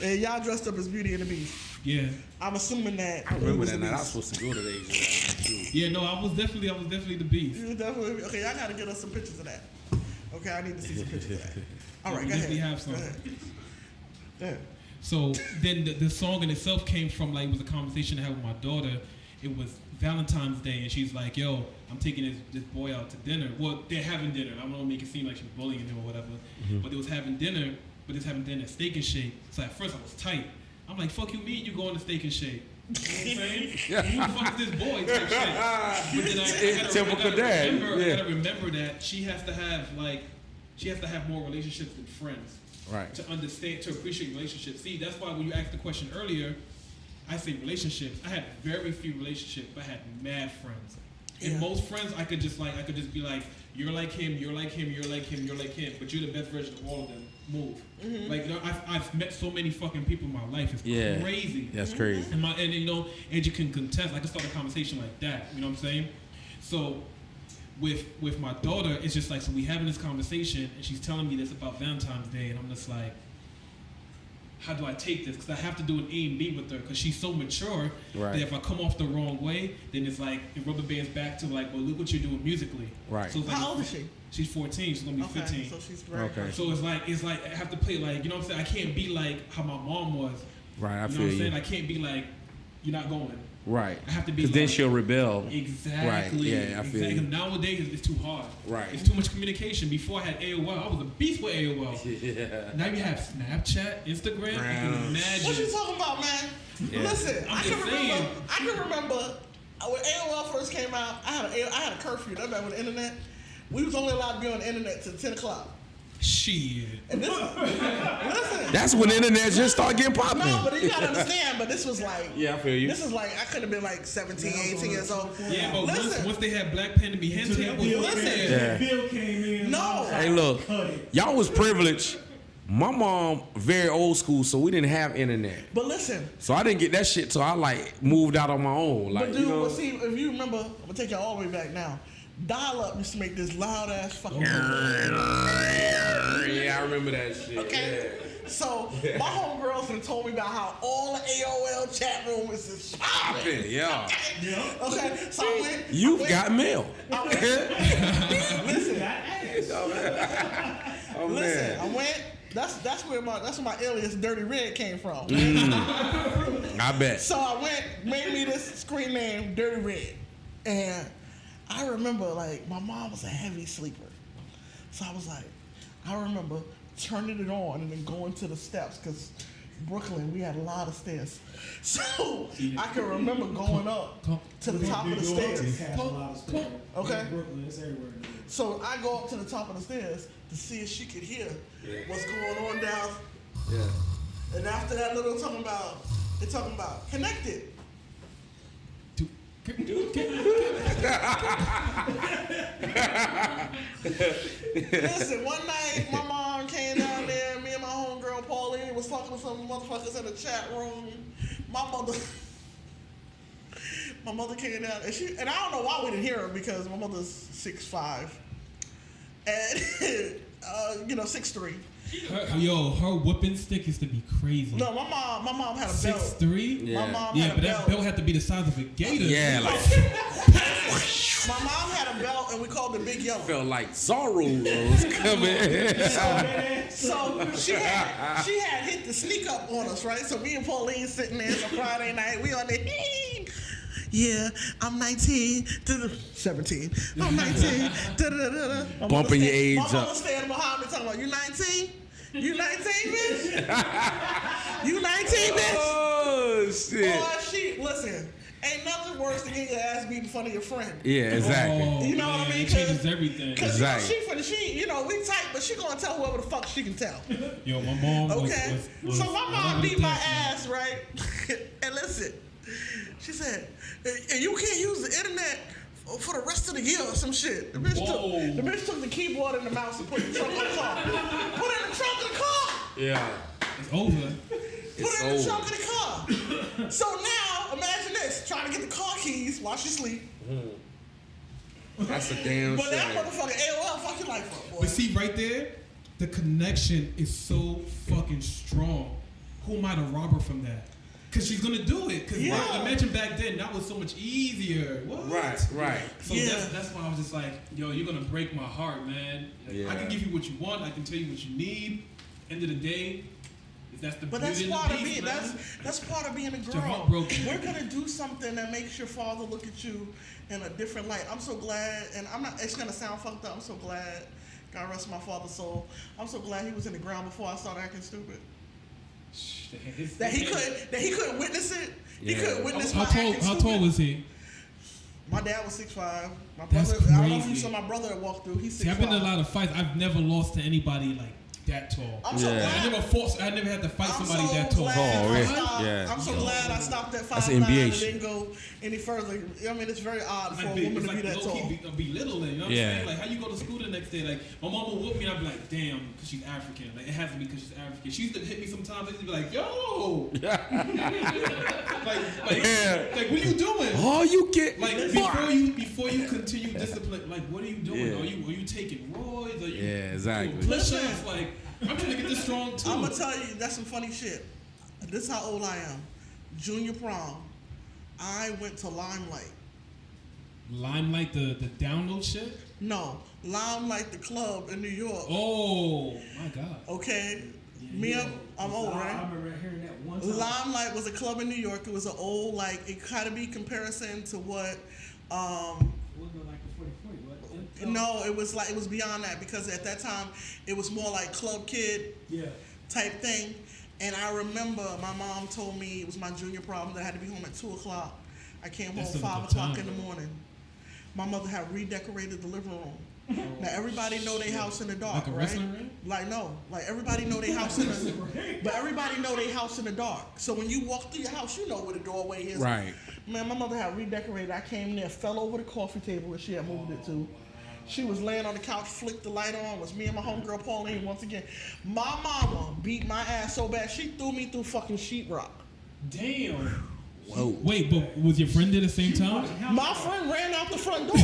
and y'all dressed up as Beauty and the Beast. Yeah. I'm assuming that. I remember that night. I was supposed to go to the Asia too. Yeah, no, I was definitely the Beast. You definitely. Okay, y'all gotta get us some pictures of that. Okay, I need to see some pictures of that. All right, we go ahead. definitely have some. Go ahead. Yeah. So then the song in itself came from like, it was a conversation I had with my daughter. It was Valentine's Day, and she's like, "Yo, I'm taking this boy out to dinner." Well, they're having dinner. I don't want to make it seem like she's bullying him or whatever, but they was having dinner. But it's having dinner at Steak and Shake. So at first I was tight. I'm like, "Fuck you, mean you going to Steak and Shake?" You know what I'm saying? Who the fuck is this boy? Type shit. But then I gotta remember that she has to have more relationships than friends. Right. To understand, to appreciate relationships. See, that's why when you asked the question earlier, I say relationships. I had very few relationships, but I had mad friends. And most friends, I could just be like, you're like him, you're like him, you're like him, you're like him, but you're the best version of all of them. Move. Mm-hmm. Like, you know, I've met so many fucking people in my life. It's crazy. That's crazy. And you know, and you can contest. I can start a conversation like that. You know what I'm saying? So with my daughter, it's just like, so we having this conversation, and she's telling me this about Valentine's Day, and I'm just like, how do I take this? Because I have to do an A and B with her, because she's so mature that if I come off the wrong way, then it's like it rubber bands back to like, well, look what you're doing musically. Right. So it's like, how old is she? She's 14. She's gonna be 15. So she's very So it's like I have to play like, you know what I'm saying? I can't be like how my mom was. Right. I you feel know what I'm you. saying? I can't be like, you're not going. Right. I have to be. Because then she'll rebel. Exactly. Right. Yeah, I feel you. Nowadays it's too hard. Right. It's too much communication. Before I had AOL, I was a beast with AOL. Yeah. Now you have Snapchat, Instagram. I can imagine. What you talking about, man? Yeah. Listen, I can remember when AOL first came out. I had a curfew. That meant with the internet, we was only allowed to be on the internet till 10 o'clock. Shit. And this, listen. That's when the internet just started getting popping. No, but you gotta understand. But this was like. Yeah, I feel you. This is like I could have been like 17, 18 years old. Yeah, but listen. once they had Black Panther be hinted, Bill came in. No. Hey, look, y'all was privileged. My mom very old school, so we didn't have internet. But listen. So I didn't get that shit till I like moved out on my own. Like, but dude, you know. but see, if you remember, I'm gonna take you all the way back now. Dial-up used to make this loud ass fucking. Yeah, I remember that shit. Okay. Yeah. So my homegirls have told me about how all the AOL chat room is just popping. Yeah. Okay. So I went. You've got mail. Listen. Oh, Listen. man. I went. That's where my alias Dirty Red came from. I bet. So I went, made me this screen name Dirty Red, and I remember like my mom was a heavy sleeper, so I was like, I remember turning it on and then going to the steps because Brooklyn we had a lot of stairs, so I can remember going up to the top of the stairs. Okay. Brooklyn, it's everywhere. So I go up to the top of the stairs to see if she could hear what's going on down. Yeah. And after that little talking about connected. Listen, one night my mom came down there, me and my homegirl Pauline was talking to some motherfuckers in the chat room. My mother came down and I don't know why we didn't hear her because my mother's 6'5". And 6'3". Her whipping stick used to be crazy. No, my mom had a belt. 6'3"? Yeah. My mom Yeah, had but a that belt. belt had to be the size of a gator. Yeah, like My mom had a belt and we called it Big Yellow. felt like Zorro was coming. So she had hit the sneak up on us, right? So me and Pauline sitting there, it's a Friday night, we on there. Yeah, I'm 19, 17. I'm 19. Bumping your age up. My mother up. standing behind me talking about, you 19? You 19, bitch? You 19, bitch? Oh, shit. Boy, listen. Ain't nothing worse than getting your ass beat in front of your friend. Yeah, exactly. Oh, You know what I man, mean? it changes everything. Because Exactly. she, we tight, but she gonna tell whoever the fuck she can tell. Yo, my mom Okay. was So my I mom love beat the my text, man. ass, right? And listen, she said, you can't use the internet for the rest of the year or some shit. The bitch took the keyboard and the mouse and put it in the trunk of the car. Put it in the trunk of the car. Yeah. It's over. Put it in the trunk of the car. So now, imagine this, trying to get the car keys while she sleep. That's a damn But shame. that motherfucker AOL fuck your life up, boy. But see, right there, the connection is so fucking strong. Who am I to rob her from that? Because she's going to do it. Because imagine back then, that was so much easier. What? Right. So that's why I was just like, yo, you're going to break my heart, man. Like, I can give you what you want. I can tell you what you need. End of the day, that's the But that's beauty part of of the beast, being man. that's part of being a Your girl. heart broken. We're gonna do something that makes your father look at you in a different light. I'm so glad, and I'm not. It's gonna sound fucked up. I'm so glad. God rest my father's soul. I'm so glad he was in the ground before I started acting stupid. That he couldn't witness it. He couldn't witness my acting stupid. How tall was he? My dad was 6'5". My That's brother, I don't know if you crazy. saw my brother that walked through. He's 6'5". See, I've been in a lot of fights. I've never lost to anybody like that tall. I'm so glad. I never had to fight somebody so that tall. glad I'm so glad I stopped at 5'9" and didn't go any further. I mean, it's very odd for a woman to be that tall. Belittling, you know what I'm saying? Like, how you go to school the next day? Like, my mom will whoop me, and I'd be like, damn, because she's African. Like, it has to be because she's African. She used to hit me sometimes. I used to be like, yo! like, what are you doing? Oh, you get like before you continue discipline. Like, what are you doing? Yeah. Are you taking roids? Are you exactly. doing push-ups? Like, I'm trying to get this strong too. I'm gonna tell you, that's some funny shit. This is how old I am. Junior prom, I went to Limelight. Limelight, the download shit? No, Limelight, the club in New York. Oh my God. Okay, I'm old, right? I remember hearing that one time. Limelight was a club in New York. It was an old, like, it kind of be comparison to what. Wasn't it like the 40/40? What? No, it was beyond that, because at that time it was more like Club Kid type thing. And I remember my mom told me it was my junior prom that I had to be home at 2:00. I came home 5:00 in the morning. My mother had redecorated the living room. Now everybody know their house in the dark, Like a right? wrestling ring? Like no, like everybody know their house in the, but everybody know their house in the dark. So when you walk through your house, you know where the doorway is. Right. Man, my mother had redecorated. I came there, fell over the coffee table where she had moved it to. She was laying on the couch, flicked the light on. Was me and my homegirl Pauline once again. My mama beat my ass so bad she threw me through fucking sheetrock. Damn. Whoa. Wait, but was your friend there the same time? My friend ran out the front door.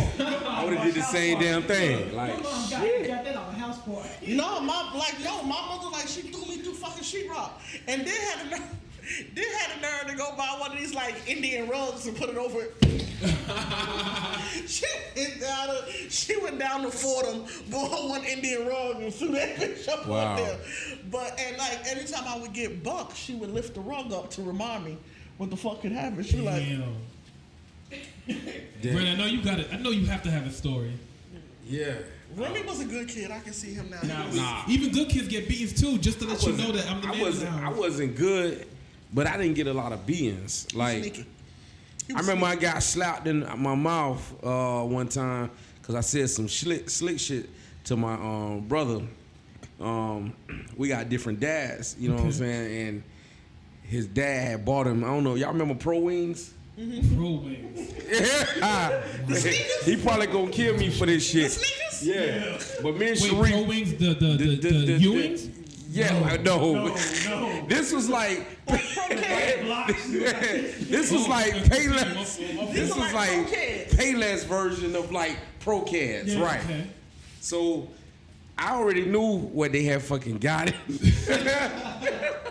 I would have did the same damn thing. Like, My mom got that on a house party. No, my mother, like, she threw me through fucking sheetrock, and then had the nerve to go buy one of these like Indian rugs and put it over it. She went down to Fordham, bought one Indian rug and threw that bitch up on there. But and like anytime I would get bucked, she would lift the rug up to remind me what the fuck could happen. She like, Brent, I know you got it. I know you have to have a story. yeah. Remy was a good kid. I can see him now. Nah. Even good kids get beatings too, just to let you know that I'm the man of the I house. wasn't good, but I didn't get a lot of beatings. Like, Sneaky. I remember I got slapped in my mouth one time because I said some slick shit to my brother. We got different dads, you know what I'm saying? And his dad had bought him, I don't know, y'all remember Pro Wings? Pro Wings. He probably gonna kill me for this shit. The sneakers? Yeah. But me and Wait, Sharif. Pro Wings, the Ewings? No. This was like this was like Payless. This was like Payless version of like Pro Cats, right? Okay. So I already knew what they had fucking got it.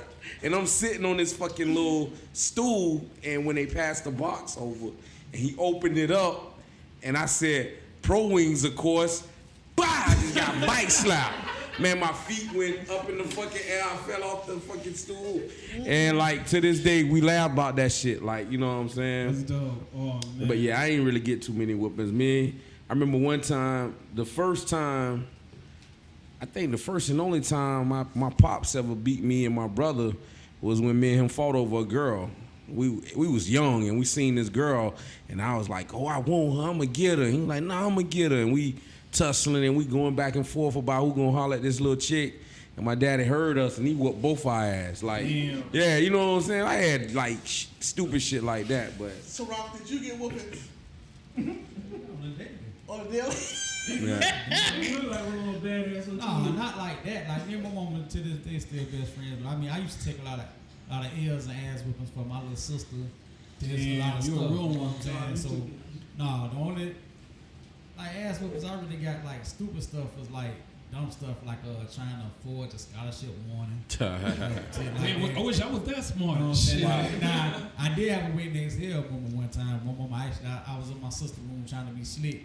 And I'm sitting on this fucking little stool, and when they passed the box over, and he opened it up, and I said, Pro Wings, of course. Bah! I just got bike slapped. Man, my feet went up in the fucking air. I fell off the fucking stool. And like to this day, we laugh about that shit. Like, you know what I'm saying? That's dope. Oh, man. But yeah, I ain't really get too many whoopings. I remember one time, the first time, I think the first and only time my pops ever beat me and my brother was when me and him fought over a girl. we was young and we seen this girl and I was like, oh, I want her, I'ma get her. And he was like, nah, I'ma get her. And we tussling and we going back and forth about who gonna holler at this little chick. And my daddy heard us and he whooped both our ass. Like, Damn. yeah, you know what I'm saying? I had like stupid shit like that, but. So, Rob, did you get whoopings? On the daily? Yeah. You look like a little badass. No, not like that. Like me and my mom to this day still best friends. But I mean, I used to take a lot of L's and ass whippings for my little sister. There's a lot of you a stuff. real You know one. what I'm saying? So, no, the only like ass whippings I really got like stupid stuff was like dumb stuff like trying to afford the scholarship warning. Man, I wish I was that smart. You know what I'm Shit. saying? Now, I did have a wait next hell moment one time. My mom actually, I was in my sister's room trying to be slick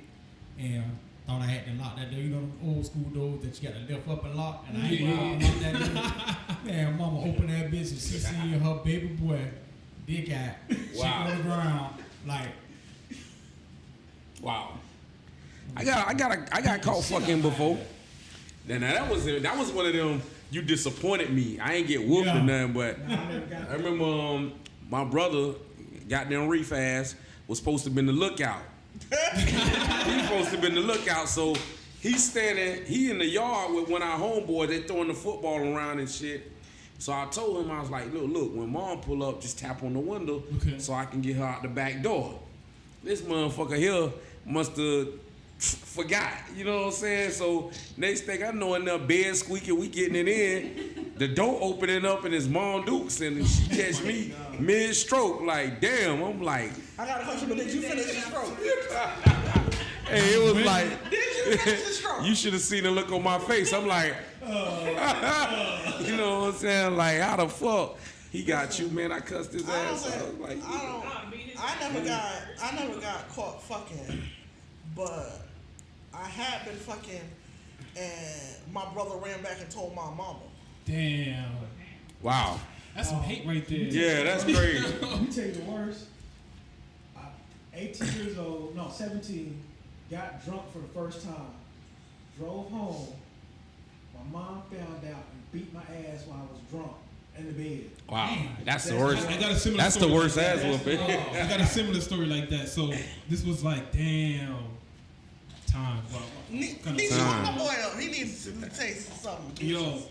and thought I had to lock that door. You know them old school doors that you got to lift up and lock? And I ain't gonna lock that door. Man, mama opened that bitch and she seen her baby boy, dick out, shit on the ground. Like, wow. I got caught fucking before. Now that was one of them. You disappointed me. I ain't get whooped or nothing, but I remember my brother, goddamn reef ass, was supposed to been the lookout. He was supposed to been the lookout, so he's he in the yard with one of our homeboys. They throwing the football around and shit. So I told him, I was like, look, when mom pull up, just tap on the window so I can get her out the back door. This motherfucker here must have forgot, you know what I'm saying? So next thing I know, in there bed squeaking, we getting it in, the door opening up and it's Mom Dukes and she catch me mid-stroke, like damn, I'm like. I got a question, but did you finish the stroke? Hey, it was like, Did you finish the stroke? you should have seen the look on my face. I'm like, you know what I'm saying? Like, how the fuck he got you, man? I cussed his ass out. I was like, I never got caught fucking, but I had been fucking, and my brother ran back and told my mama. Damn. wow. That's some hate right there. Yeah, that's crazy. Let me tell you the worst. 18 years old, no, 17, got drunk for the first time. Drove home. My mom found out and beat my ass while I was drunk in the bed. Wow, that's the worst. I got a similar That's the story worst like ass that. whooping. I got a similar story like that. So this was like, damn, time. Well, My boy up. He needs to taste something. Yo,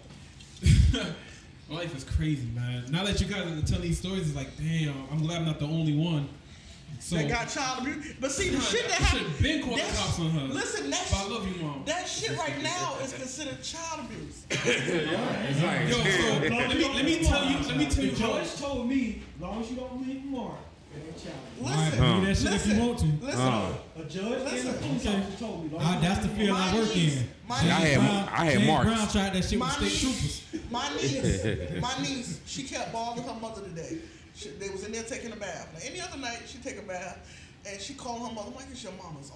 life is crazy, man. Now that you guys are telling these stories, it's like, damn, I'm glad I'm not the only one. So, They got child abuse. But see, the shit that I should happened. have been called the that's- cops on her. Listen, But I love you, Mom. that shit right now is considered child abuse. Yo, so let me tell you The judge told me, as long as you don't leave a mark, it ain't child abuse. Listen, do that shit if you want to. listen. A judge and a police officer told me. That's the field I work in. My See, I had James marks. Brown tried that shit with My state niece, troopers. my niece, she kept bothering her mother today. They was in there taking a bath. Now, any other night, she take a bath, and she called her mother, I'm like, it's your mama's.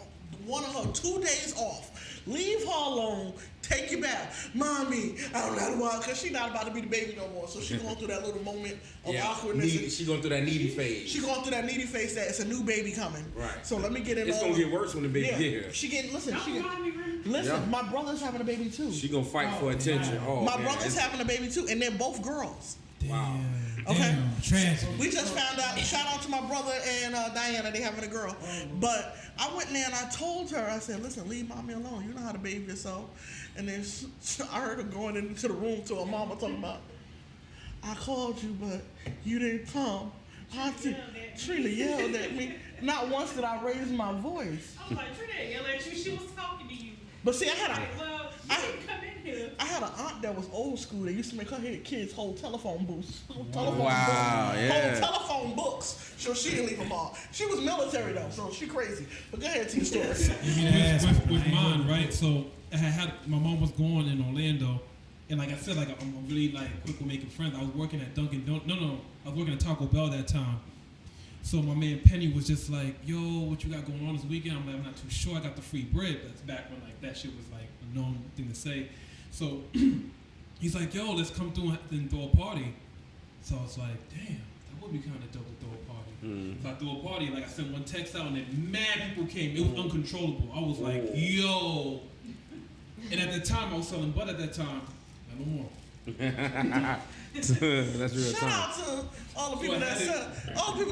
One of her 2 days off. Leave her alone. Take your bath. Mommy, I don't know how to walk, because she not about to be the baby no more. So she going through that little moment of awkwardness. She going through that needy phase. She going through that needy phase that it's a new baby coming. Right. So let me get in. It's all gonna get worse when the baby get here. She getting, listen, Yeah. my brother's having a baby too. She gonna fight for attention. Oh, My man, brother's it's- having a baby too, and they're both girls. Wow. Okay. Damn, tragic. We just found out. Shout out to my brother and Diana. They having a girl. But I went in there and I told her. I said, "Listen, leave mommy alone. You know how to bathe yourself." And then I heard her going into the room to her mama talking about, "I called you, but you didn't come." Auntie Trina yelled at me. Not once did I raise my voice. I was like, Trina didn't yell at you. She was talking to you. But see, I had Like, well, you didn't come in here. I had an aunt that was old school. They used to make her kids hold telephone booths. Telephone Wow, books. yeah. Hold telephone books. So she didn't leave them all. She was military though, so she crazy. But go ahead to your story. with mine, right? So I had my mom was going in Orlando, and like I said, like I'm really like quick with making friends. I was working at Dunkin'. No, I was working at Taco Bell that time. So my man Penny was just like, "Yo, what you got going on this weekend?" I'm like, "I'm not too sure. I got the free bread." That's back when like that shit was like a known thing to say. So he's like, "Yo, let's come through and throw a party." So I was like, "Damn, that would be kind of dope to throw a party." So I threw a party. Like I sent one text out, and then mad people came. It was uncontrollable. I was like, "Yo!" And at the time, I was selling bud at that time. Not no more. That's real Shout time. out to all the people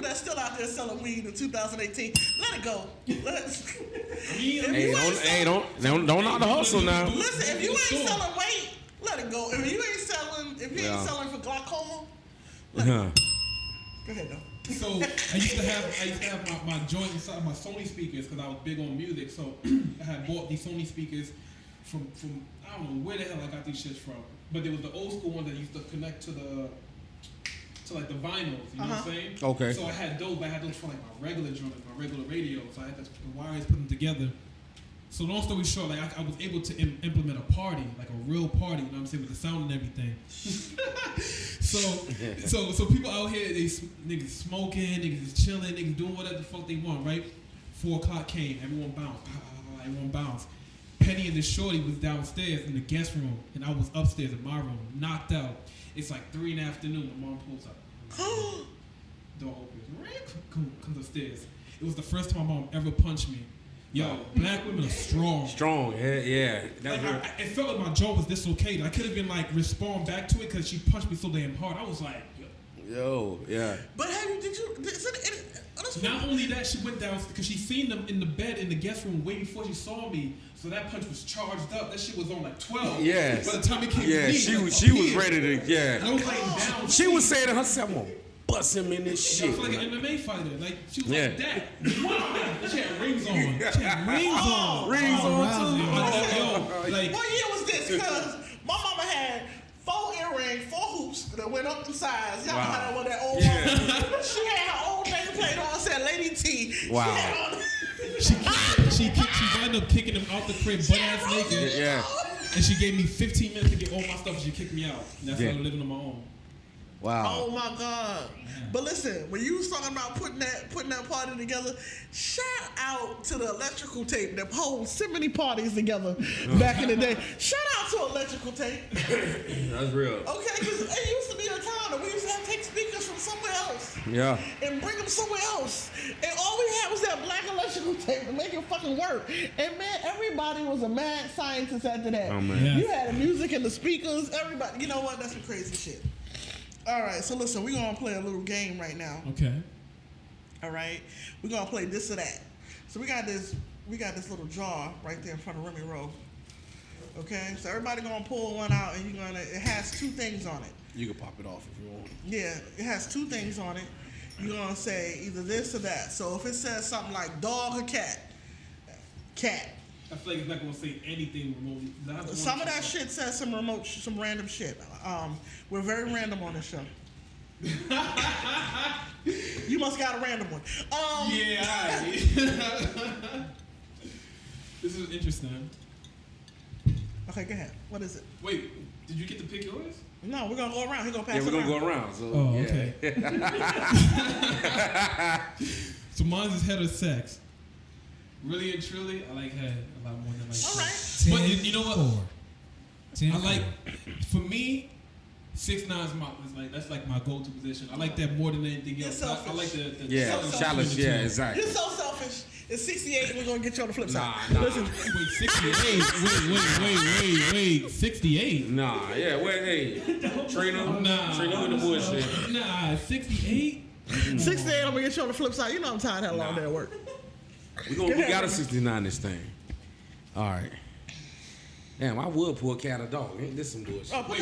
that's still out there selling weed in 2018. Let it go. Don't knock the hustle now. Listen, if you ain't selling weight, let it go. If you ain't selling for glaucoma, let it go. Go ahead though. So I used to have my joint inside my Sony speakers because I was big on music. So I had bought these Sony speakers from I don't know where the hell I got these shits from, but there was the old school ones that used to connect to like the vinyls. You know what I'm saying? Okay. So I had those, but I had those for like my regular joint, like my regular radio. So I had the wires, put them together. So long story short, like I was able to implement a party, like a real party, you know what I'm saying, with the sound and everything. so people out here, niggas smoking, niggas is chilling, niggas doing whatever the fuck they want, right? 4 o'clock came, everyone bounced. Penny and the shorty was downstairs in the guest room, and I was upstairs in my room, knocked out. It's like 3 in the afternoon. My mom pulls up. Door opens. Comes upstairs. It was the first time my mom ever punched me. Yo, black women are strong. Strong, yeah. Like, it felt like my jaw was dislocated. I could have been like respond back to it because she punched me so damn hard. I was like, yo, yeah. But not only that, she went down because she seen them in the bed in the guest room way before she saw me. So that punch was charged up. That shit was on like 12. Yes. By the time it came to me, she was ready to. And I was laying down. She was saying to herself, "I'm gonna bust him in this shit." I feel like an MMA fighter. Like she was like that. She had rings on. Rings on too. Like, what year was this? Because my mama had 4 earrings, 4 hoops that went up in size. Y'all know how that old one. She had her old nameplate on, said Lady T. Wow. She wound up kicking him out the crib, butt ass naked. Yeah. And she gave me 15 minutes to get all my stuff, and she kicked me out. And that's how I'm living on my own. Wow. Oh my God. But listen, when you was talking about putting that party together, shout out to the electrical tape that pulled so many parties together back in the day. Shout out to electrical tape. That's real. Okay, because it used to be a time that we used to have to take speakers from somewhere else. Yeah. And bring them somewhere else. And all we had was that black electrical tape to make it fucking work. And man, everybody was a mad scientist after that. Oh man. Yes. You had the music and the speakers, everybody. You know what? That's some crazy shit. All right, so listen, we're going to play a little game right now. Okay. All right? We're going to play this or that. So we got this little jar right there in front of Remy Rowe. Okay? So everybody going to pull one out, and it has 2 things on it. You can pop it off if you want. Yeah, it has 2 things on it. You're going to say either this or that. So if it says something like dog or cat. I feel like it's not going to say anything remotely. Some of that shit says some random shit. We're very random on this show. You must got a random one. Yeah, This is interesting. Okay, go ahead. What is it? Wait, did you get to pick yours? No, we're gonna go around. He's gonna pass Yeah, it we're around. gonna go around. So, okay. So mine's is heterosex. Really and truly, I like head a lot more than like. All right. But you know what? I like, for me, 6'9" that's like my go-to position. I like that more than anything else. You're selfish. I like the challenge. Yeah, exactly. You're so selfish. It's 68, and we're gonna get you on the flip side. Nah. Listen. Wait, 68. Wait, 68. Nah, yeah, hey, Trina with the bullshit. Nah, 68. 68, I'm gonna get you on the flip side. You know I'm tired of how long that work. We got a 69 this thing. All right. Damn, I would pull a cat or dog. Ain't this some bullshit? Oh, put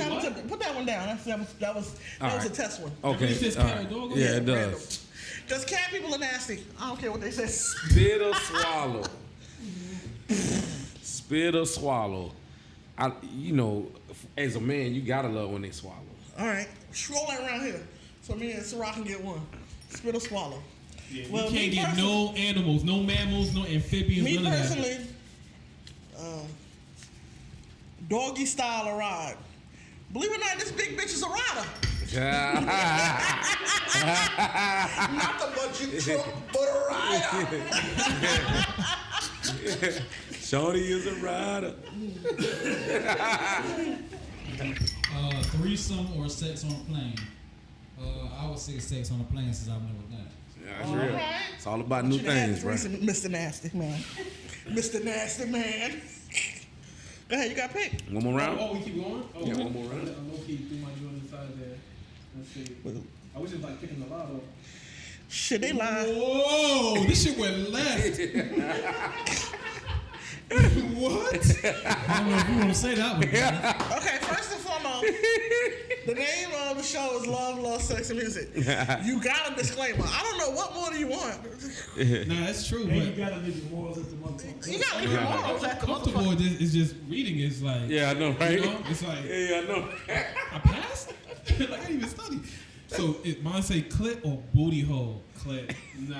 that one down. That was a test one. Okay. It says cat or dog? Yeah, it does. Random. Because cat people are nasty. I don't care what they say. Spit or swallow. Spit or swallow. As a man, you gotta love when they swallow. All right. Scroll that around here. So me and Sarah can get one. Spit or swallow. Yeah, you can't get no animals, no mammals, no amphibians, me none of that. personally, doggy style or ride. Believe it or not, this big bitch is a rider. Not the budget truck, but a rider. Shorty is a rider. Threesome or sex on a plane? I would say sex on a plane since I've never done it. Yeah, that's real. Right. It's all about new things, right? Mr. Nasty Man. Mr. Nasty Man. Go ahead, you got picked. One more round? Oh, we keep going? Oh, Yeah, one more round. I'm low-key threw my joint inside there. Let's see. I wish it was like picking the lotto. Shit, they lying. Whoa, this shit went left. What? I don't know if you want to say that one. Okay, first and foremost, the name of the show is Love, Love, Sex, and Music. You got a disclaimer. I don't know what more do you want. Nah, that's true. And you But gotta leave your morals at the motherfucker. You got to leave your morals at the comfortable motherfucker. with this is just reading. Is like, Yeah, I know, right? you know, it's like, Yeah, I know. I passed. Like I didn't even study. So mine say clit or booty hole. Clit. Nah,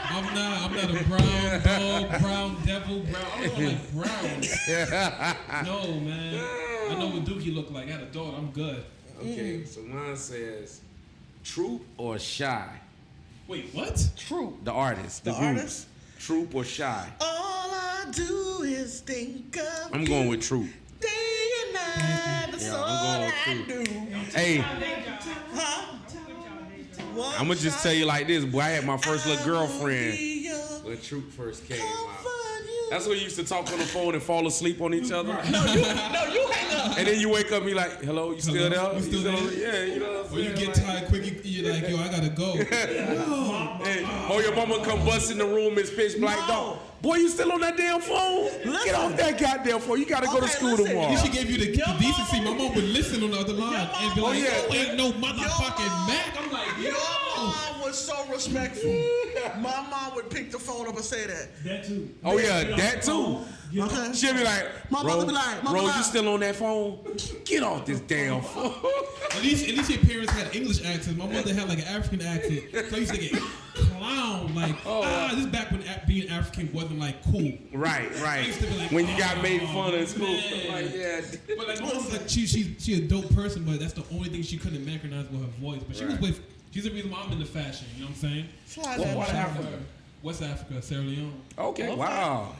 I'm not a brown dog, brown devil, brown. I don't like brown. No, man. I know what Dookie look like. I had a daughter. I'm good. Okay, so mine says Troop or Shy. Wait, what? True. The artist. The group. artist? Troop or Shy. All I do is think of I'm going with Troop. day and night. That's Yeah, all I'm going I with do. Hey, Huh? What I'm gonna just tell you like this, boy. I had my first little girlfriend be your when Troop first came out. comfort, you- That's when you used to talk on the phone and fall asleep on each other. No, you hang up. And then you wake up and be like, hello, you still there? You still there? Yeah, you know what I'm Or you saying? get tired quick, you're like, yo, I gotta go. Hey, or your mama come bust in the room, it's pitch black, No. dog. Boy, you still on that damn phone? Listen. Get off that goddamn phone. You gotta go to Okay, school listen. tomorrow. If she gave you the Your decency, mama- my mom would listen on the other line and be like, yeah. "You ain't no motherfucking Mac." I'm like, Your yo. mom was so respectful. My mom would pick the phone up and say that. That too. Oh yeah, that too. Okay. She'll be like, My mother Ro, be like, Mama Ro, like- you still on that phone? Get off this damn phone. At least your parents had English accents. My mother had like an African accent, so I used to get clown like, this is back when being African wasn't like cool. Right. used to be like, When you got made oh, fun of in school. man. Like, yeah. But like, my mom's like, she a dope person, but that's the only thing she couldn't recognize with her voice. But she was with. She's the reason why I'm into fashion. You know what I'm saying? Slide What that part of back. Africa? West Africa, Sierra Leone. Okay, wow.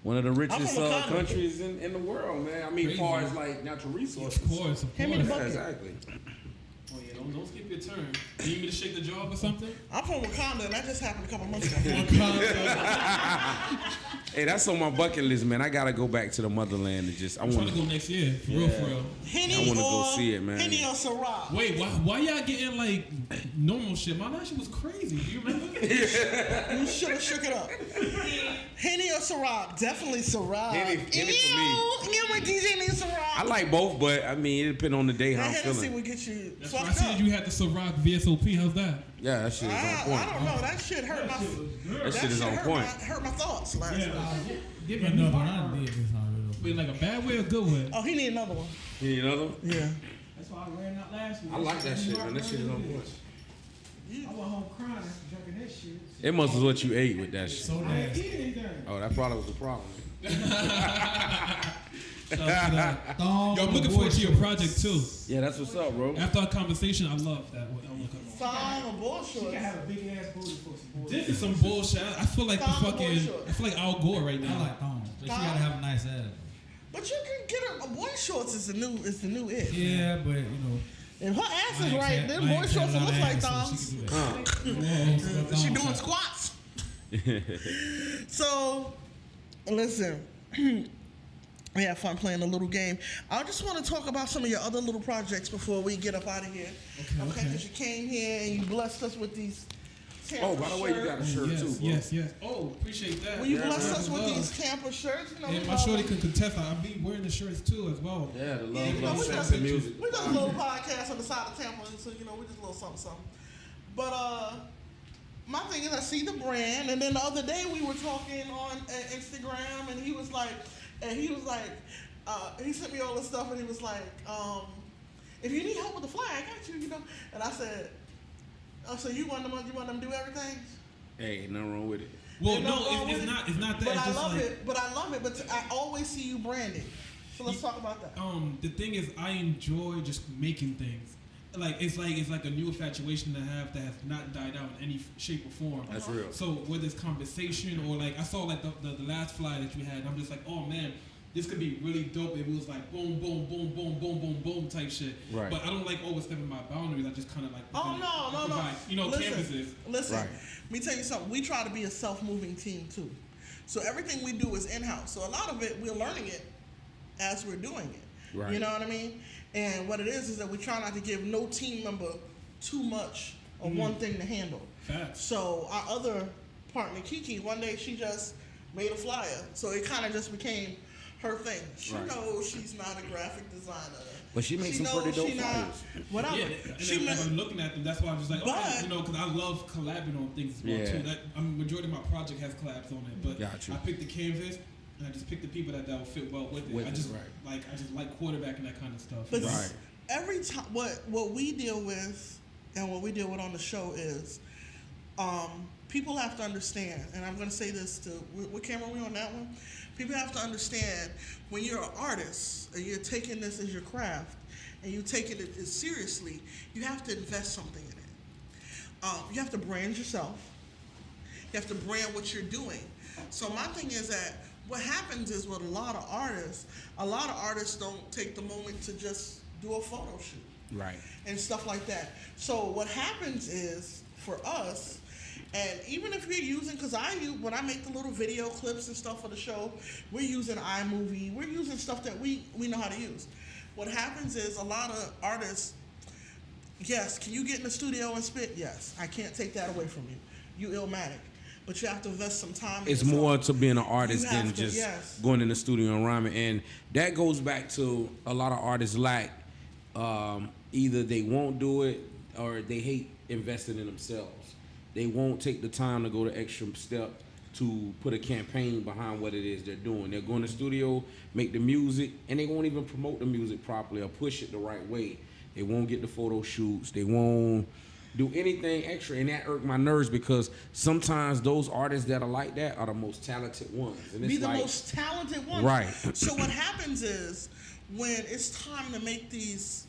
One of the richest from Wakanda. countries in the world, man. I mean, Crazy. far as like natural resources. Of course. Hand me the Yeah, bucket. exactly. Oh yeah, don't skip your turn. You need me to shake the job or something? I'm from Wakanda, and that just happened a couple months ago. Hey, that's on my bucket list, man. I gotta go back to the motherland and just. I'm trying to go next year, for real, for real. Henny I wanna go or- see it, man. Henny or Ciroc? Wait, why y'all getting like normal shit? My last shit was crazy. Do you remember? You should have shook it up. Henny or Ciroc? Definitely Ciroc. Henny for me. Yeah, my DJ needs Ciroc. I like both, but I mean, it depends on the day how I'm That Hennessy feeling. would get you That's why I fucked said up. you had the Ciroc VSOP. How's that? Yeah, that shit is on I point. don't know. That shit hurt my. That shit is on point. Hurt my thoughts last night. Give me another one. I did this already. Wait, like a bad way or a good way? Oh, he need another one. You need another one? Yeah. That's why I ran out last week. I like that shit, man. That shit is on point. I went home crying after drinking that shit. It must was what you ate with that shit. So I ain't nasty. eat anything. Oh, that probably was the problem. Shout out to that. Thong Yo, I'm on looking the forward to boy your project too. Yeah, that's what's up, bro. After our conversation, I love that. I'm looking. Thong or boy She can shorts? have a big ass booty for some boys. This is some bullshit. I feel like the Thong or boy fucking. shorts? I feel like Al Gore right I now. like thongs. But she gotta have a nice ass. But you can get her. Boy shorts is the new it. Yeah, but you know. If her ass is I ain't right, had- then I boy ain't shorts had a will lot look of like ass, so thongs. she can do that. She doing squats. So, listen. We had fun playing a little game. I just want to talk about some of your other little projects before we get up out of here. Okay, because you came here and you blessed us with these. Oh, by the way, you got a shirt too, bro. Yes. Oh, appreciate that. Well, you Yeah, blessed man. us with Love. these Tampa shirts. You know, And we my love shorty them. can contest. I'll be wearing the shirts too as well. Yeah, the You love, know, love, we sex, just- and music. We done a little podcast on the side of Tampa, so you know, we just a little something. But my thing is, I see the brand, and then the other day we were talking on Instagram, and he was like, he sent me all this stuff, and he was like, if you need help with the flag, I got you, you know. And I said, oh, so you want them to do everything? Hey, ain't nothing wrong with it. Well, Ain't nothing no, wrong it's with not. it, It's not that. But It's I just love like, it. But I love it. But I always see you branded. So let's talk about that. The thing is, I enjoy just making things. It's like a new infatuation to have that has not died out in any shape or form. That's real. So whether it's conversation or like I saw like the last fly that you had, I'm just like, oh man, this could be really dope if it was like boom, boom, boom, boom, boom, boom, boom type shit. Right. But I don't like overstepping my boundaries. I just kind of like No. provide, you know, Listen, canvases. Listen, Right. let me tell you something. We try to be a self-moving team too. So everything we do is in-house. So a lot of it, we're learning it as we're doing it. Right. You know what I mean? And what it is that we try not to give no team member too much of one thing to handle. Facts. So our other partner, Kiki, one day she just made a flyer. So it kind of just became her thing. She knows she's not a graphic designer. But she makes some pretty dope flyers. Whatever. Yeah, I'm looking at them. That's why I'm just like, okay, you know, because I love collabing on things as well too. That majority of my project has collabs on it, but I picked the canvas and I just picked the people that will fit well with it. I just like quarterbacking that kind of stuff. But every time, what we deal with and what we deal with on the show is, people have to understand, and I'm going to say this to what camera are we on that one? People have to understand when you're an artist and you're taking this as your craft and you're taking it seriously, you have to invest something in it. You have to brand yourself. You have to brand what you're doing. So my thing is that what happens is with a lot of artists don't take the moment to just do a photo shoot. Right. And stuff like that. So what happens is, for us, and even if you're using, because when I make the little video clips and stuff for the show, we're using iMovie, we're using stuff that we know how to use. What happens is a lot of artists, yes, can you get in the studio and spit? Yes, I can't take that away from you. You Illmatic. But you have to invest some time in It's yourself. more to being an artist than to, just going in the studio and rhyming. And that goes back to a lot of artists lack, either they won't do it or they hate investing in themselves. They won't take the time to go the extra step to put a campaign behind what it is they're doing. They'll go in the studio, make the music, and they won't even promote the music properly or push it the right way. They won't get the photo shoots. They won't do anything extra, and that irked my nerves because sometimes those artists that are like that are the most talented ones. And it's most talented ones. Right. So what happens is when it's time to make these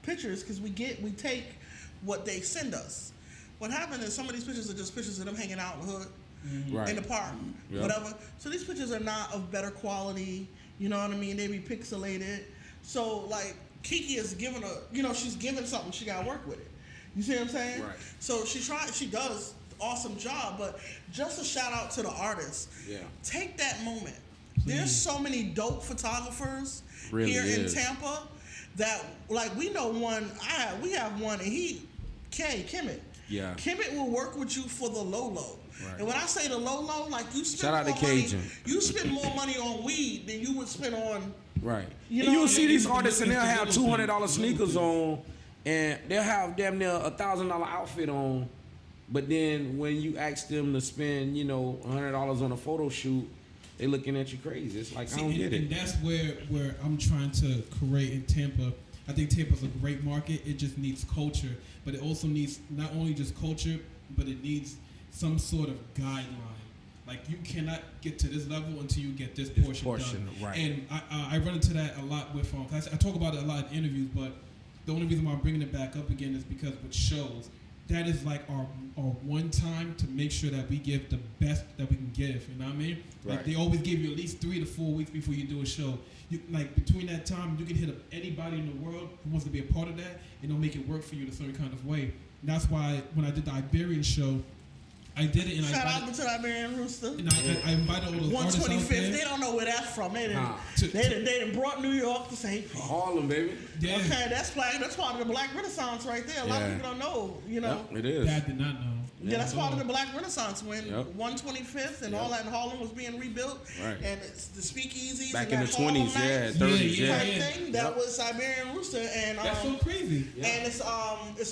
pictures, because we take what they send us. What happened is some of these pictures are just pictures of them hanging out in the hood, in the park, whatever. So these pictures are not of better quality. You know what I mean? They be pixelated. So like Kiki is giving she's giving something. She got to work with it. You see what I'm saying? Right. So she does an awesome job. But just a shout out to the artists. Yeah. Take that moment. There's so many dope photographers here in Tampa that like we know one. We have one, and Kemet. Yeah. Kemet will work with you for the low. Right. And when I say the low, like you spend shout out more to Cajun. money, you spend more money on weed than you would spend on. Right. You'll see these artists and they'll have $200 sneakers on, and they'll have damn near $1,000 outfit on, but then when you ask them to spend $100 on a photo shoot, they looking at you crazy. It's like I don't get it. And that's where I'm trying to create in Tampa. I think Tampa's a great market. It just needs culture, but it also needs not only just culture, but it needs some sort of guideline. Like you cannot get to this level until you get this portion done. Right. And I run into that a lot with I talk about it a lot in interviews, but the only reason why I'm bringing it back up again is because with shows, that is like our one time to make sure that we give the best that we can give. You know what I mean? Right. Like they always give you at least 3 to 4 weeks before you do a show. Like between that time, you can hit up anybody in the world who wants to be a part of that, and they'll make it work for you in a certain kind of way. And that's why when I did the Iberian show, I did it, and shout out to the Iberian Rooster. And I invited all those artists out there. 125th. They don't know where that's from. They done brought New York to say Harlem, baby. Yeah. Okay, that's part of the Black Renaissance right there. A lot of people don't know. Yep, it is. I did not know. Yeah, that's part of the Black Renaissance when 125th and all that in Harlem was being rebuilt. Right. And it's the speakeasies back and in the 20s, 30s, thing. That was Iberian Rooster, and that's so crazy. And it's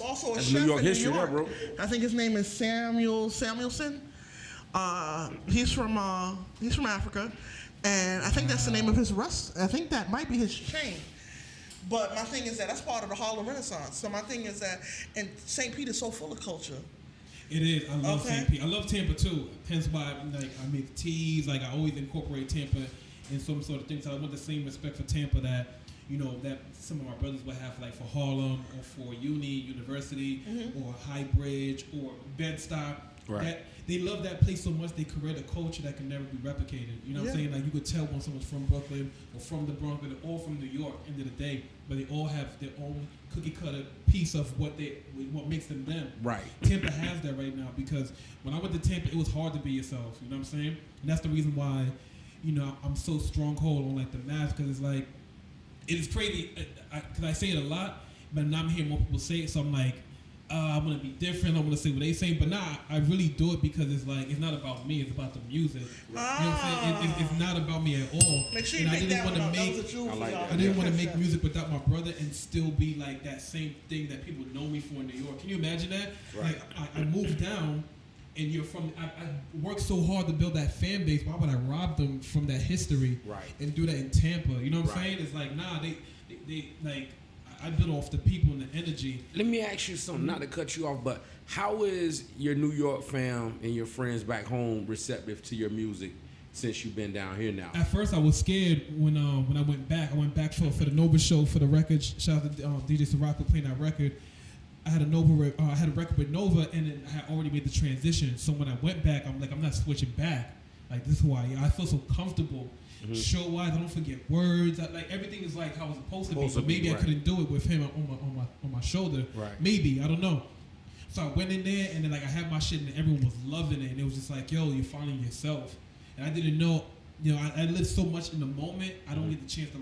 also a that's chef New York in history, New York. bro. I think his name is Samuelson. He's from Africa, and I think that's the name of his I think that might be his chain. But my thing is that's part of the Harlem Renaissance. So my thing is that, and St. Peter's so full of culture. It is. I love St. Pete. I love Tampa too. Hence why I make teas. Like I always incorporate Tampa in some sort of things. So I want the same respect for Tampa that that some of my brothers would have, like for Harlem or for University or High Bridge or Bed-Stuy. Right. That they love that place so much they create a culture that can never be replicated. You know what I'm saying? Like you could tell when someone's from Brooklyn or from the Bronx, but they're all from New York. End of the day, but they all have their own cookie cutter piece of what makes them them. Right. Tampa has that right now because when I went to Tampa, it was hard to be yourself. You know what I'm saying? And that's the reason why, you know, I'm so stronghold on like the mask because it's like, it is crazy because I say it a lot, but now I'm hearing more people say it, so I'm like, I want to be different. I want to say what they say, but now I really do it because it's like it's not about me. It's about the music. You know what I'm saying? It's not about me at all. Make sure you and make that one up. That was a jewel for y'all. I didn't want to make music without my brother and still be like that same thing that people know me for in New York. Can you imagine that? Right. Like I moved down, and you're from. I worked so hard to build that fan base. Why would I rob them from that history? Right. And do that in Tampa? You know what I'm Right. saying? It's like nah, they like. I build off the people and the energy. Let me ask you something, not to cut you off, but how is your New York fam and your friends back home receptive to your music since you've been down here now? At first, I was scared when I went back. I went back for the Nova show for the record. Shout out to DJ Sirocco playing that record. I had a record with Nova, and then I had already made the transition. So when I went back, I'm like, I'm not switching back. Like this is who I am. I feel so comfortable. Show wise, I don't forget words. Like everything is like how it's supposed to be. But maybe I couldn't do it with him on my shoulder. Right. Maybe I don't know. So I went in there and then like I had my shit and everyone was loving it and it was just like, yo, you're finding yourself. And I didn't know, you know, I lived so much in the moment. I don't get the chance to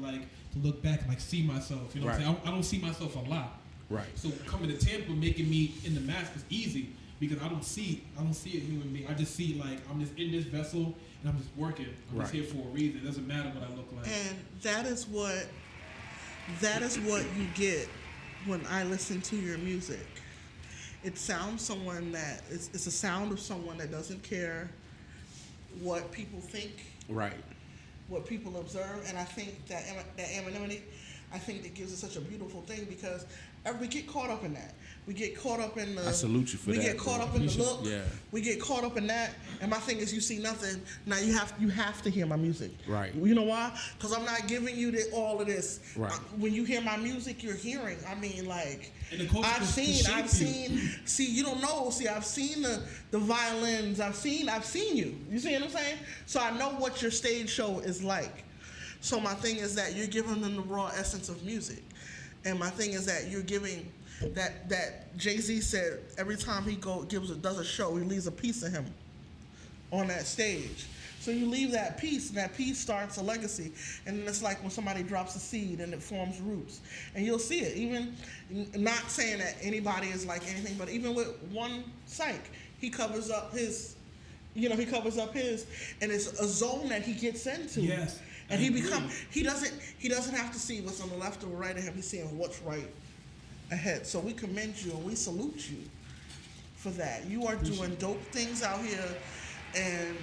look back and like see myself. You know what I'm saying? I don't see myself a lot. Right. So coming to Tampa, making me in the mask is easy because I don't see a human being. I just see like I'm just in this vessel and I'm just working. I'm just here for a reason. It doesn't matter what I look like. And that is what you get when I listen to your music. It sounds it's a sound of someone that doesn't care what people think, Right. what people observe, and I think that anonymity, I think that gives it such a beautiful thing because we get caught up in that. We get caught up in the. I salute you for that. We get caught up in the look. Yeah. We get caught up in that, and my thing is, you see nothing. Now you have to hear my music. Right. You know why? Because I'm not giving you all of this. Right. When you hear my music, you're hearing. I mean, like And the culture I've to seen. shape you. See, you don't know. See, I've seen the violins. I've seen you. You see what I'm saying? So I know what your stage show is like. So my thing is that you're giving them the raw essence of music, and my thing is that you're giving that Jay-Z said every time he does a show, he leaves a piece of him on that stage. So you leave that piece, and that piece starts a legacy. And then it's like when somebody drops a seed and it forms roots. And you'll see it. Even not saying that anybody is like anything, but even with one psych, he covers up his, and it's a zone that he gets into. Yes. And he doesn't have to see what's on the left or right of him. He's seeing what's right ahead. So we commend you and we salute you for that. You are doing dope things out here, and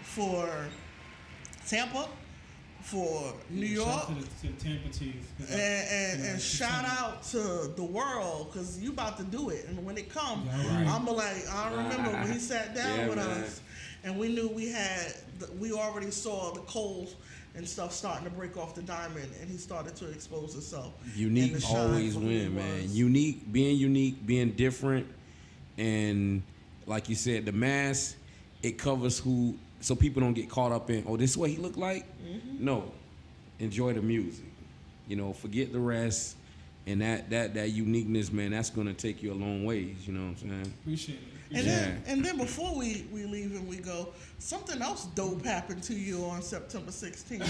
for Tampa, for New York, Shout out to the Tampa teams. and shout out to the world, because you about to do it. And when it comes, I'm like, I remember when he sat down with us, and we knew we already saw the coals and stuff starting to break off the diamond, and he started to expose himself. Unique always win, man. Being different, and like you said, the mask, it covers so people don't get caught up in, oh, this is what he look like? Mm-hmm. No. Enjoy the music. Forget the rest, and that uniqueness, man, that's gonna take you a long ways, you know what I'm saying? Appreciate it. And then before we leave and we go, something else dope happened to you on September 16th.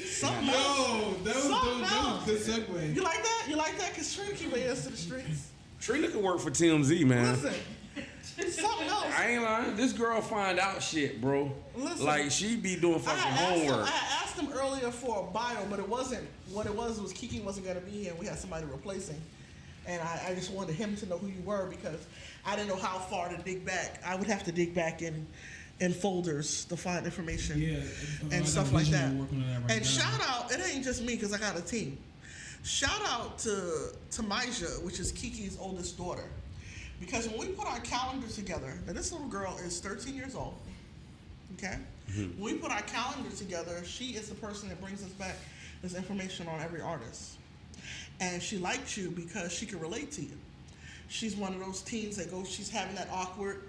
Something else. That was a good segue. You like that? You like that? Because Trina keep her ass to the streets. Trina can work for TMZ, man. Listen, something else. I ain't lying. This girl find out shit, bro. Listen, like, she be doing fucking homework. I had asked him earlier for a bio, but it wasn't. What it was Kiki wasn't going to be here, and we had somebody replacing. And I just wanted him to know who you were, because I didn't know how far to dig back. I would have to dig back in folders to find information and stuff like that. And shout out, it ain't just me, because I got a team. Shout out to Maisha, which is Kiki's oldest daughter. Because when we put our calendar together, now this little girl is 13 years old, okay? Mm-hmm. When we put our calendar together, she is the person that brings us back this information on every artist. And she liked you because she could relate to you. she's one of those teens that goes, she's having that awkward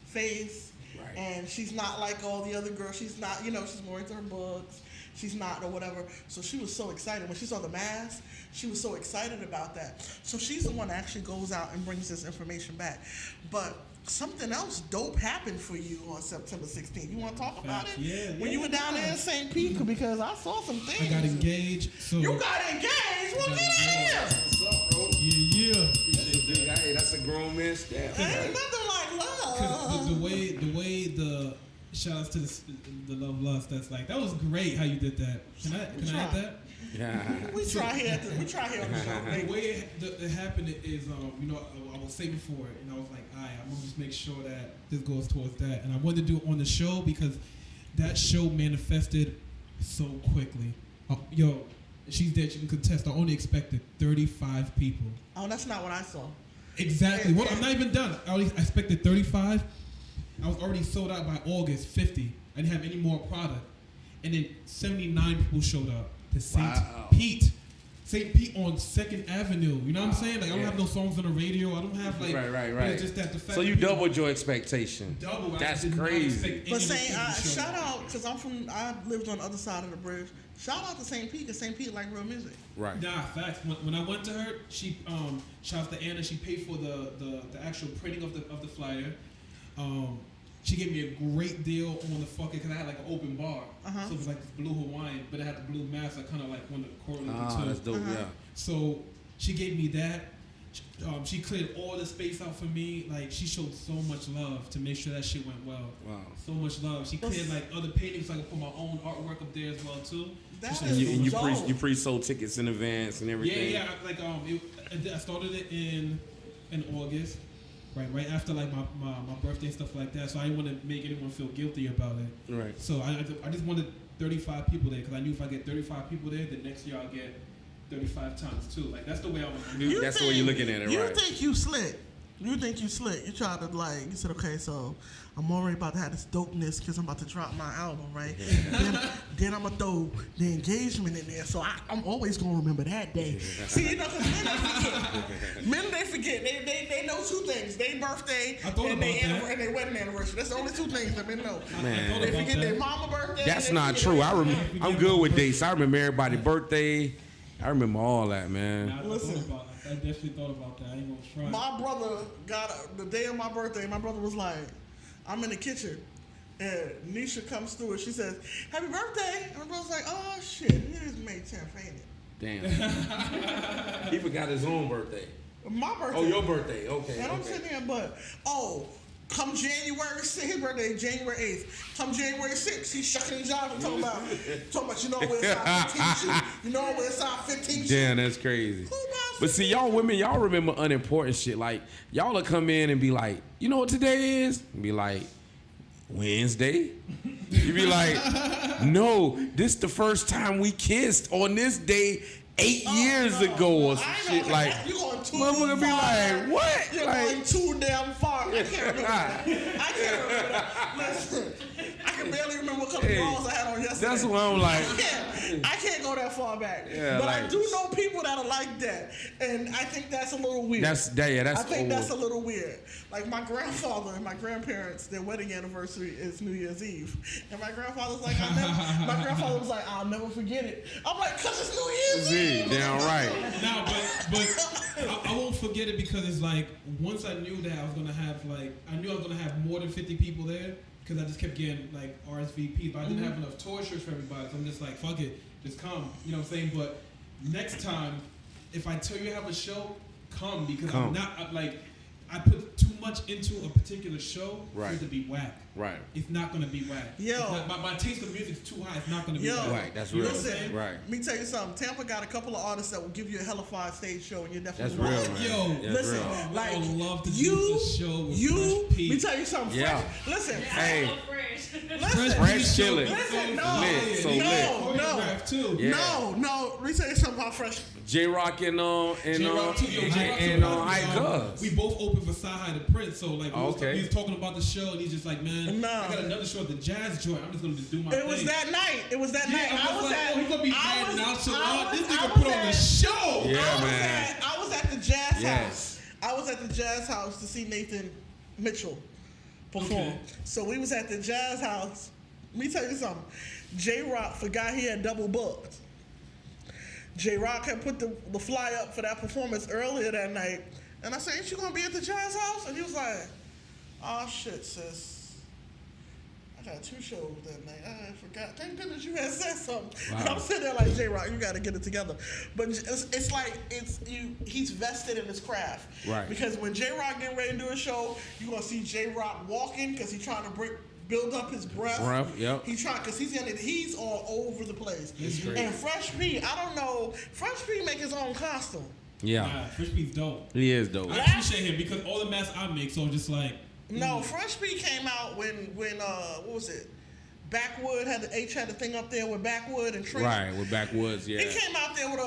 phase. Right. And she's not like all the other girls. She's not, you know, she's more into her books. She's not, or whatever. So she was so excited. When she saw the mask, she was so excited about that. So she's the one that actually goes out and brings this information back. But something else dope happened for you on September 16th. You want to talk about it? Yeah. When you were down there in St. Pete, because I saw some things. I got engaged. So You got engaged? Well, get out here. What's up, bro? Yeah. Hey, that's a grown man step. Ain't nothing like love. Cause the way the shout outs to the Love Lust, that's like, that was great how you did that. Can I add that? Yeah. We try here on the show. The way it happened is, you know, I was saving for it, and I was like, all right, I'm gonna just make sure that this goes towards that, and I wanted to do it on the show because that show manifested so quickly. Yo, she's dead. She can contest. I only expected 35 people. Oh, that's not what I saw. Exactly. Well, I'm not even done. I expected 35. I was already sold out by August, 50. I didn't have any more product. And then 79 people showed up to St. Pete. St. Pete on 2nd Avenue. You know what I'm saying? Like, I don't have no songs on the radio. I don't have, like... Right. It's just that the fact So you that people- doubled your expectation. Double. That's I did not crazy. expect any But of the saying, people to show shout up. out, because I lived on the other side of the bridge. Shout out to St. Pete, because St. Pete like real music. Right. Nah, facts. When I went to her, she shout out to Anna. She paid for the actual printing of the flyer. She gave me a great deal on the fucking, because I had like an open bar. Uh-huh. So it was like this blue Hawaiian, but it had the blue mask. I kind of like wanted to correlate the two. That's dope, yeah. So she gave me that. She cleared all the space out for me. Like, she showed so much love to make sure that shit went well. Wow. So much love. She cleared like other paintings, so I could put my own artwork up there as well too. That And is you dope. pre-sold tickets in advance and everything. Yeah. Like I started it in August, right after like my birthday and stuff like that. So I didn't want to make anyone feel guilty about it. Right. So I just wanted 35 people there because I knew if I get 35 people there, the next year I'll get 35 times too. Like, that's the way I was. That's the way you're looking at it, You right? think you slick. You think you slick. You try to like, you said, okay, so I'm already about to have this dopeness because I'm about to drop my album, right? then I'm going to throw the engagement in there. So I'm always going to remember that day. See, you know, because men they forget. Men, they forget. They know two things. Their birthday and their wedding anniversary. That's the only two things that men know. Man. They forget their mama birthday. That's not true. I'm good with dates. I remember everybody's birthday. I remember all that, man. I definitely thought about that. I ain't gonna try. My brother got the day of my birthday. My brother was like, I'm in the kitchen, and Nisha comes through and she says, "Happy birthday!" And my brother's like, "Oh shit, it is May 10th, ain't it?" Damn. He forgot his own birthday. My birthday. Oh, your birthday. Okay. And I'm sitting there, but come January 6th, his birthday is January 8th. Come January 6th, he's shucking his job and talking about, you know where it's out 15 shoot. You know where it's out 15 shoot. Damn, that's crazy. But see, y'all women, y'all remember unimportant shit. Like, y'all will come in and be like, you know what today is? And be like, Wednesday? You be like, no, this the first time we kissed on this day 8 years ago or some shit. Like, motherfucker be like, what? You're going too damn far. I can't remember that. Listen, I can barely remember what color balls I had on yesterday. That's why I'm like, I can't go that far back. Yeah, but like, I do know people that are like that, and I think that's a little weird. That's I think that's a little weird. Like, my grandfather and my grandparents, their wedding anniversary is New Year's Eve, and my grandfather's like, my grandfather was like, I'll never forget it. I'm like, 'cause it's New Year's Eve. Damn right. No, but I won't forget it because it's like, once I knew that I was gonna have I knew I was gonna have more than 50 people there because I just kept getting like RSVP, but I didn't have enough tour shirts for everybody, so I'm just like, fuck it, just come. You know what I'm saying? But next time, if I tell you I have a show, come because I'm not I put too much into a particular show for it to be whack. Right. It's not gonna be whack. My taste of music is too high. It's not gonna be whack. Right. That's real. Listen, right. Let me tell you something. Tampa got a couple of artists that will give you a hellified stage show, and you're definitely That's real, man. Yo, listen, real. like I would love to do you, this show with you. Fresh Pete. Let me tell you something. Yeah. Fresh, listen, Hey. Fresh chilling. Listen, Lit, so lit. No. Let me tell you something about Fresh. J-Rock and Ike Cuz. We both opened for Sahai the Prince, so like we was talking about the show, and he's just like, man, I got another show at the Jazz Joint. I'm just gonna do my thing. It was that night. I was like, he's gonna be mad nonchalant. This nigga I put was on the at- show. Yeah, man. I was at the Jazz House. I was at the Jazz House to see Nathan Mitchell perform. Okay. So we was at the Jazz House. Let me tell you something. J-Rock forgot he had double booked. J-Rock had put the fly up for that performance earlier that night. And I said, ain't you going to be at the Jazz House? And he was like, oh, shit, sis. I got 2 shows that night. I forgot. Thank goodness you had said something. Wow. I'm sitting there like, J-Rock, you got to get it together. But it's like he's vested in his craft. Right. Because when J-Rock getting ready to do a show, you're going to see J-Rock walking because he's trying to build up his breath. Yep. He's trying because he's all over the place. That's great. And Fresh P, I don't know. Fresh P make his own costume. Yeah. Nah, Fresh P's dope. He is dope. I appreciate him because all the masks I make, so just like. No, Fresh P came out when what was it? Backwood had the thing up there with Backwood and Tracy. Right, with Backwoods, yeah. He came out there with a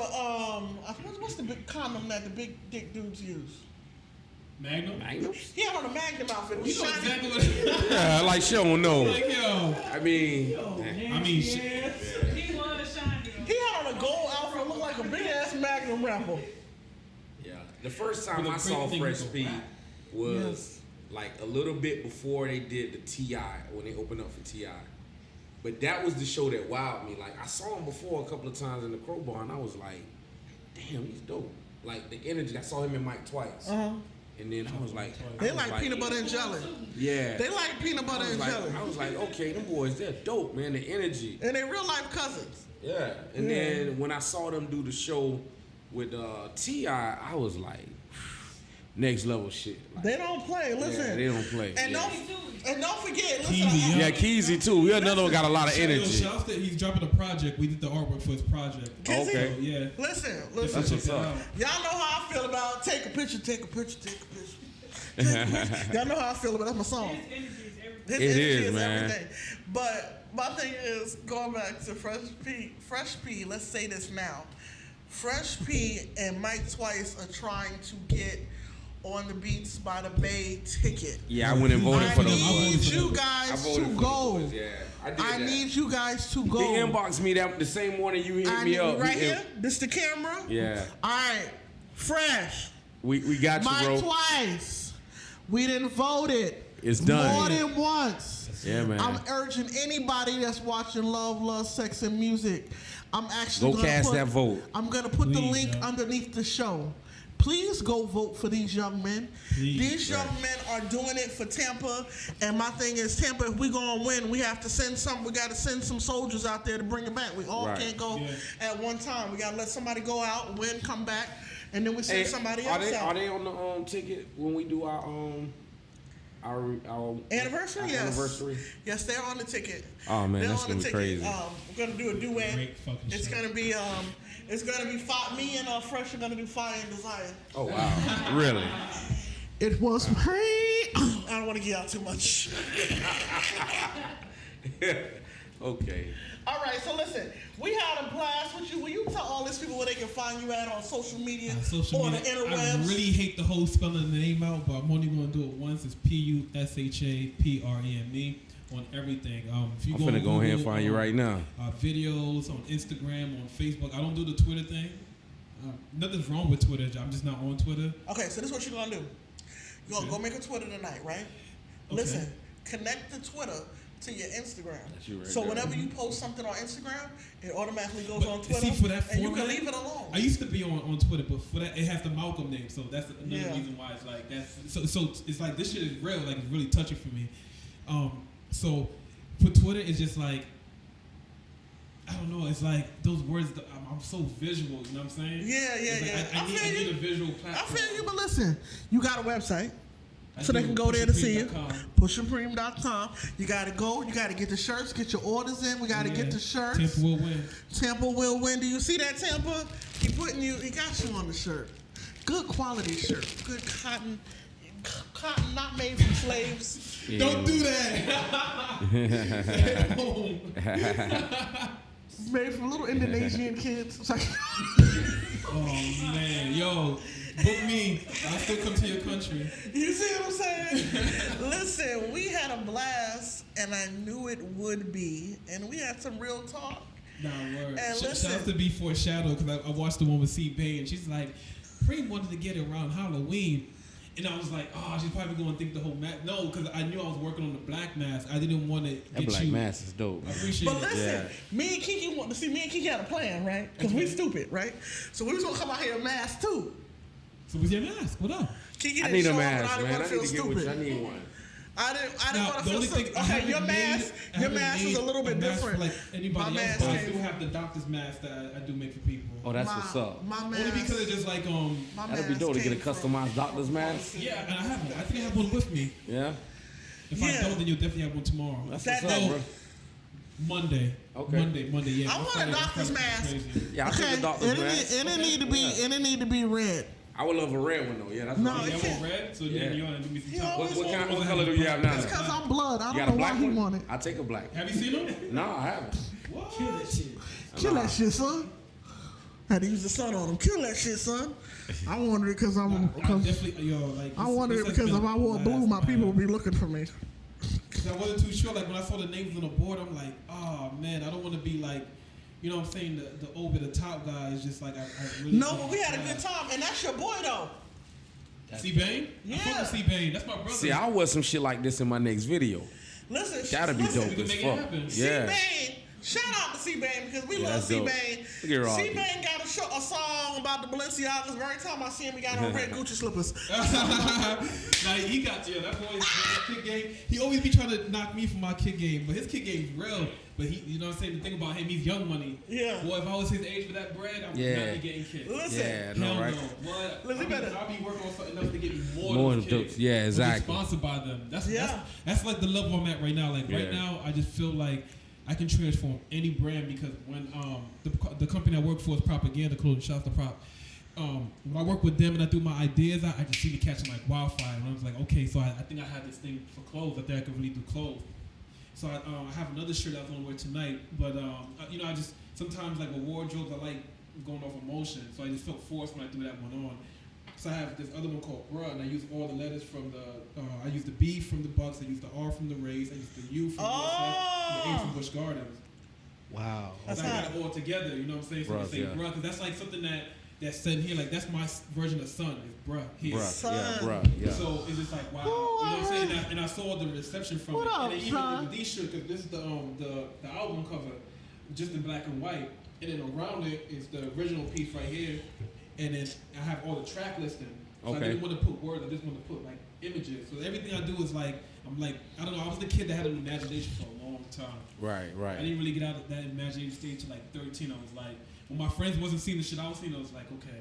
what's the big condom that the big dick dudes use? Magnum? He had on a Magnum outfit. It was You know shiny. exactly what it is. Yeah, like she don't know. Like, yo. I mean, He was shiny. He had on a gold outfit, looked like a big ass Magnum wrapper. yeah. The first time But the I saw crazy thing Fresh is P rap. was like a little bit before they did the T.I. when they opened up for T.I. But that was the show that wowed me. Like I saw him before a couple of times in the Crowbar, and I was like, "Damn, he's dope." Like the energy. I saw him in Mike twice, and then I was like, They like peanut butter and jelly. Yeah, They like peanut butter and jelly. I was like, okay, them boys, they're dope, man. The energy. And they real life cousins. Yeah, and then when I saw them do the show with T.I., I was like, next level shit. Like, They don't play. Listen. yeah, they don't play. And yeah. don't forget. Listen. Keezy, Yeah, Keezy too. We another one got a lot of Yo, energy. shout out to, he's dropping a project. We did the artwork for his project. Is he? Okay. Yeah. Listen. That's Listen. what's up. Y'all know how I feel about take a picture. Take a picture. Take a picture. Y'all know how I feel about that's my song. His energy is everything. His It energy is, man. Everything. But my thing is going back to Fresh P. Let's say this now. Fresh P and Mike Twice are trying to get on the Beats by the Bay ticket. Yeah, I went and voted for I them need boys. you I guys voted to for go. them boys, yeah, I did I that. need you guys to go. They inboxed me that the same morning you hit I me need up. right We- here. This the camera. Yeah, All right, Fresh. we got you, Mike bro. Twice. We didn't vote it. It's done. More than once. Yeah, man. I'm urging anybody that's watching Love, Sex, and Music. I'm actually Go gonna cast put, that vote. I'm gonna put the Please, link yo. underneath the show. Please go vote for these young men. Please. These young men are doing it for Tampa. And my thing is, Tampa, if we're gonna win, we have to send some. We gotta send some soldiers out there to bring it back. We all Right. can't go Yeah. at one time. We gotta let somebody go out, win, come back, and then we send Hey, somebody are else they out. are they on the ticket when we do our Anniversary? our Yes. anniversary? Yes, they're on the ticket. Oh, man, They're that's on gonna the be ticket. crazy. We're gonna do a duet. Great fucking It's show. gonna be me and Fresh are gonna do Fire and Desire. Oh wow, really? It was pain. I don't want to give out too much. Okay. All right, so listen, we had a blast with you. Will you tell all these people where they can find you at on social media, Social or media. the interwebs? I really hate the whole spelling the name out, but I'm only going to do it once. It's PUSHAPREME on everything. If you I'm finna go ahead and find you right now. Videos on Instagram, on Facebook. I don't do the Twitter thing. Nothing's wrong with Twitter. I'm just not on Twitter. Okay, so this is what you're gonna do. You're gonna go make a Twitter tonight, right? Okay. Listen, connect the Twitter to your Instagram. That's you right So there. whenever you post something on Instagram, it automatically goes But on Twitter, see, for that and you can format, leave it alone. I used to be on Twitter, but for that it has the M.A.L.C.O.L.M name, so that's another Yeah. reason why it's like that's so it's like this shit is real, like it's really touching for me. So for Twitter, it's just like I don't know, it's like those words. I'm so visual, you know what I'm saying? Yeah, It's like, yeah. I need a visual I platform. feel you, but listen, you got a website. I So they do, can go there to see you. PushaPreme.com. PushaPreme.com. You got to go. You got to get the shirts, get your orders in. We got to get the shirts. Tampa will win. Tampa will win. Do you see that, Tampa? He got you on the shirt. Good quality shirt. Good cotton not made from slaves. Yeah. Don't do that. Made from little Indonesian kids. It's like- Oh man, yo, book me. I'll still come to your country. You see what I'm saying? Listen, we had a blast, and I knew it would be, and we had some real talk. Nah, word. And Shout listen- out to Before Shadow because I watched the one with CBane. She's like, Preem wanted to get it around Halloween. And I was like, oh, she's probably going to think the whole mask. No, because I knew I was working on the black mask. I didn't want to That get black you. mask is dope. I appreciate But it. listen, me and Kiki had a plan, right? Because we stupid, right? So we was gonna come out here in masks too. So what's your mask? What up? Kiki I didn't need show a up, mask, and I didn't man. want I to need feel to get with you. I stupid. need one. I didn't Now, want to the feel only stupid. thing I Okay, haven't your made- mask, I your haven't mask is made a little bit mask for, different. like anybody My else, mask but I came- do have the doctor's mask that I do make for people. Oh, that's what's up. My Only mask, because it's just like my That'd be mask dope to get a came from- customized doctor's mask. yeah, and I have one. I think I have one with me. Yeah, If I Yeah. don't, then you'll definitely have one tomorrow. that's That what's up, day- bro. Monday. Okay. Monday. Yeah. I want a doctor's mask. Yeah, I take a doctor's and mask. it need to be, and it need to be red. I would love a red one though. Yeah, that's No, what Yeah, it I can't. want red, so Yeah. then you're gonna give me some He time. always what color do you have now? It's because I'm blood. I You don't got know a why black he one? wanted. I take a black. Have you seen them? No, I haven't. What? Kill that shit. Kill that shit, son. Had to use the sun on him. Kill that shit, son. I wanted it because I'm. I definitely, I wanted it because if I wore blue, my people would be looking for me. I wasn't too sure. Like when I saw the names on the board, I'm like, oh man, I don't want to be like, you know what I'm saying? The over the top guy is just like I really. No, but we had a good time, and that's your boy though. CBane? Yeah. I fuck with CBane. That's my brother. See, I'll wear some shit like this in my next video. Listen, That'd be listen, dope we can as make it fuck. happen. Yeah. C-Bane, shout out to C-Bane because we Yeah, love that's dope. C-Bane. Look at Rocky. C-Bane got a song about the Balenciagas. Every time I see him, he got on red Gucci slippers. Now he got you. That boy, his kick game. He always be trying to knock me from my kick game, but his kick game's real. But he, you know what I'm saying? The thing about him, he's young money. Yeah. Boy, if I was his age for that bread, I would Yeah. not be getting kicked. Listen, Yeah, Hell no, right? no. What? Listen, better. I'll be working on something else to get me more More of those than kicks. those- yeah, Or be exactly. sponsored by them. That's Yeah. that's like the level I'm at right now. Like right Yeah. now, I just feel like I can transform any brand because when the company I work for is Propaganda Clothing, shout out to Prop. When I work with them and I do my ideas, I just see me catching like wildfire. And I was like, okay, so I think I have this thing for clothes. I think I can really do clothes. So I have another shirt I was gonna wear tonight, but you know, I just sometimes like with wardrobes, I like going off emotion. So I just felt forced when I threw that one on. So I have this other one called Bruh, and I use all the letters from the. I use the B from the Bucks, I use the R from the Rays, I use the U from the A from Busch Gardens. Wow. So I got it all together, you know what I'm saying? So I Bruh, say yeah. Bruh, because that's like something that's said here, like that's my version of son, is Bruh. Here. Bruh, yeah, Son. bruh, yeah. So it's just like wow, you know what I'm saying? And I saw the reception from What it, up, and then even son? with these shirts, because this is the album cover, just in black and white, and then around it is the original piece right here, and then I have all the track listing. So I Okay. didn't want to put words, I just want to put like images. So everything I do is like I'm like I don't know. I was the kid that had an imagination for a long time. Right, I right. didn't really get out of that imagination stage till like 13. I was like, when my friends wasn't seeing the shit I was seeing, I was like, okay,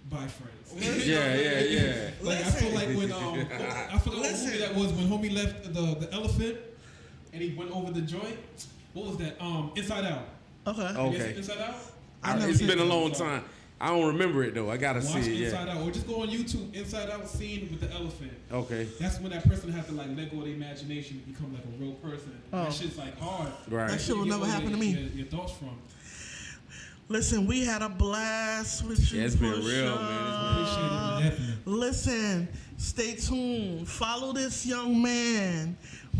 bye friends. Yeah, yeah, yeah. Like I feel like when I forgot what movie that was when homie left the elephant and he went over the joint. What was that? Inside Out. Okay. Okay. Inside Out. never It's seen been a it. long time. I don't remember it though. I gotta Watch see it. Inside Yeah. Out, or just go on YouTube. Inside Out scene with the elephant. Okay. That's when that person has to like let go of their imagination and become like a real person. Oh. That shit's like hard. Right. That shit will You get never all happen to your- me. Your thoughts from. Listen, we had a blast with you. Yeah, it's been Pusha. real, man. Appreciate it, definitely. Listen, stay tuned. Follow this young man.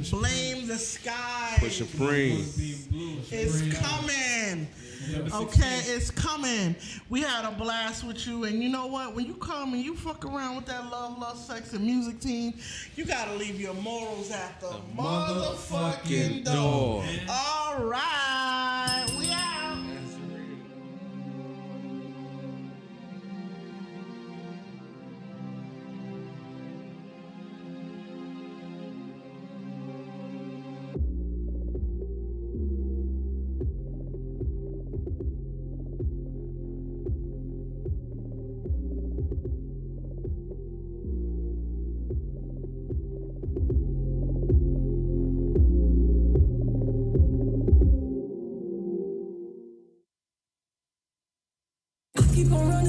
Blame the sky. Pusha Preme. Being blue. It's coming. November Okay, 16th. it's coming. We had a blast with you, and you know what? When you come and you fuck around with that Love, Sex, and Music team, you gotta leave your morals at the motherfucking door. All right, we out. Keep on running.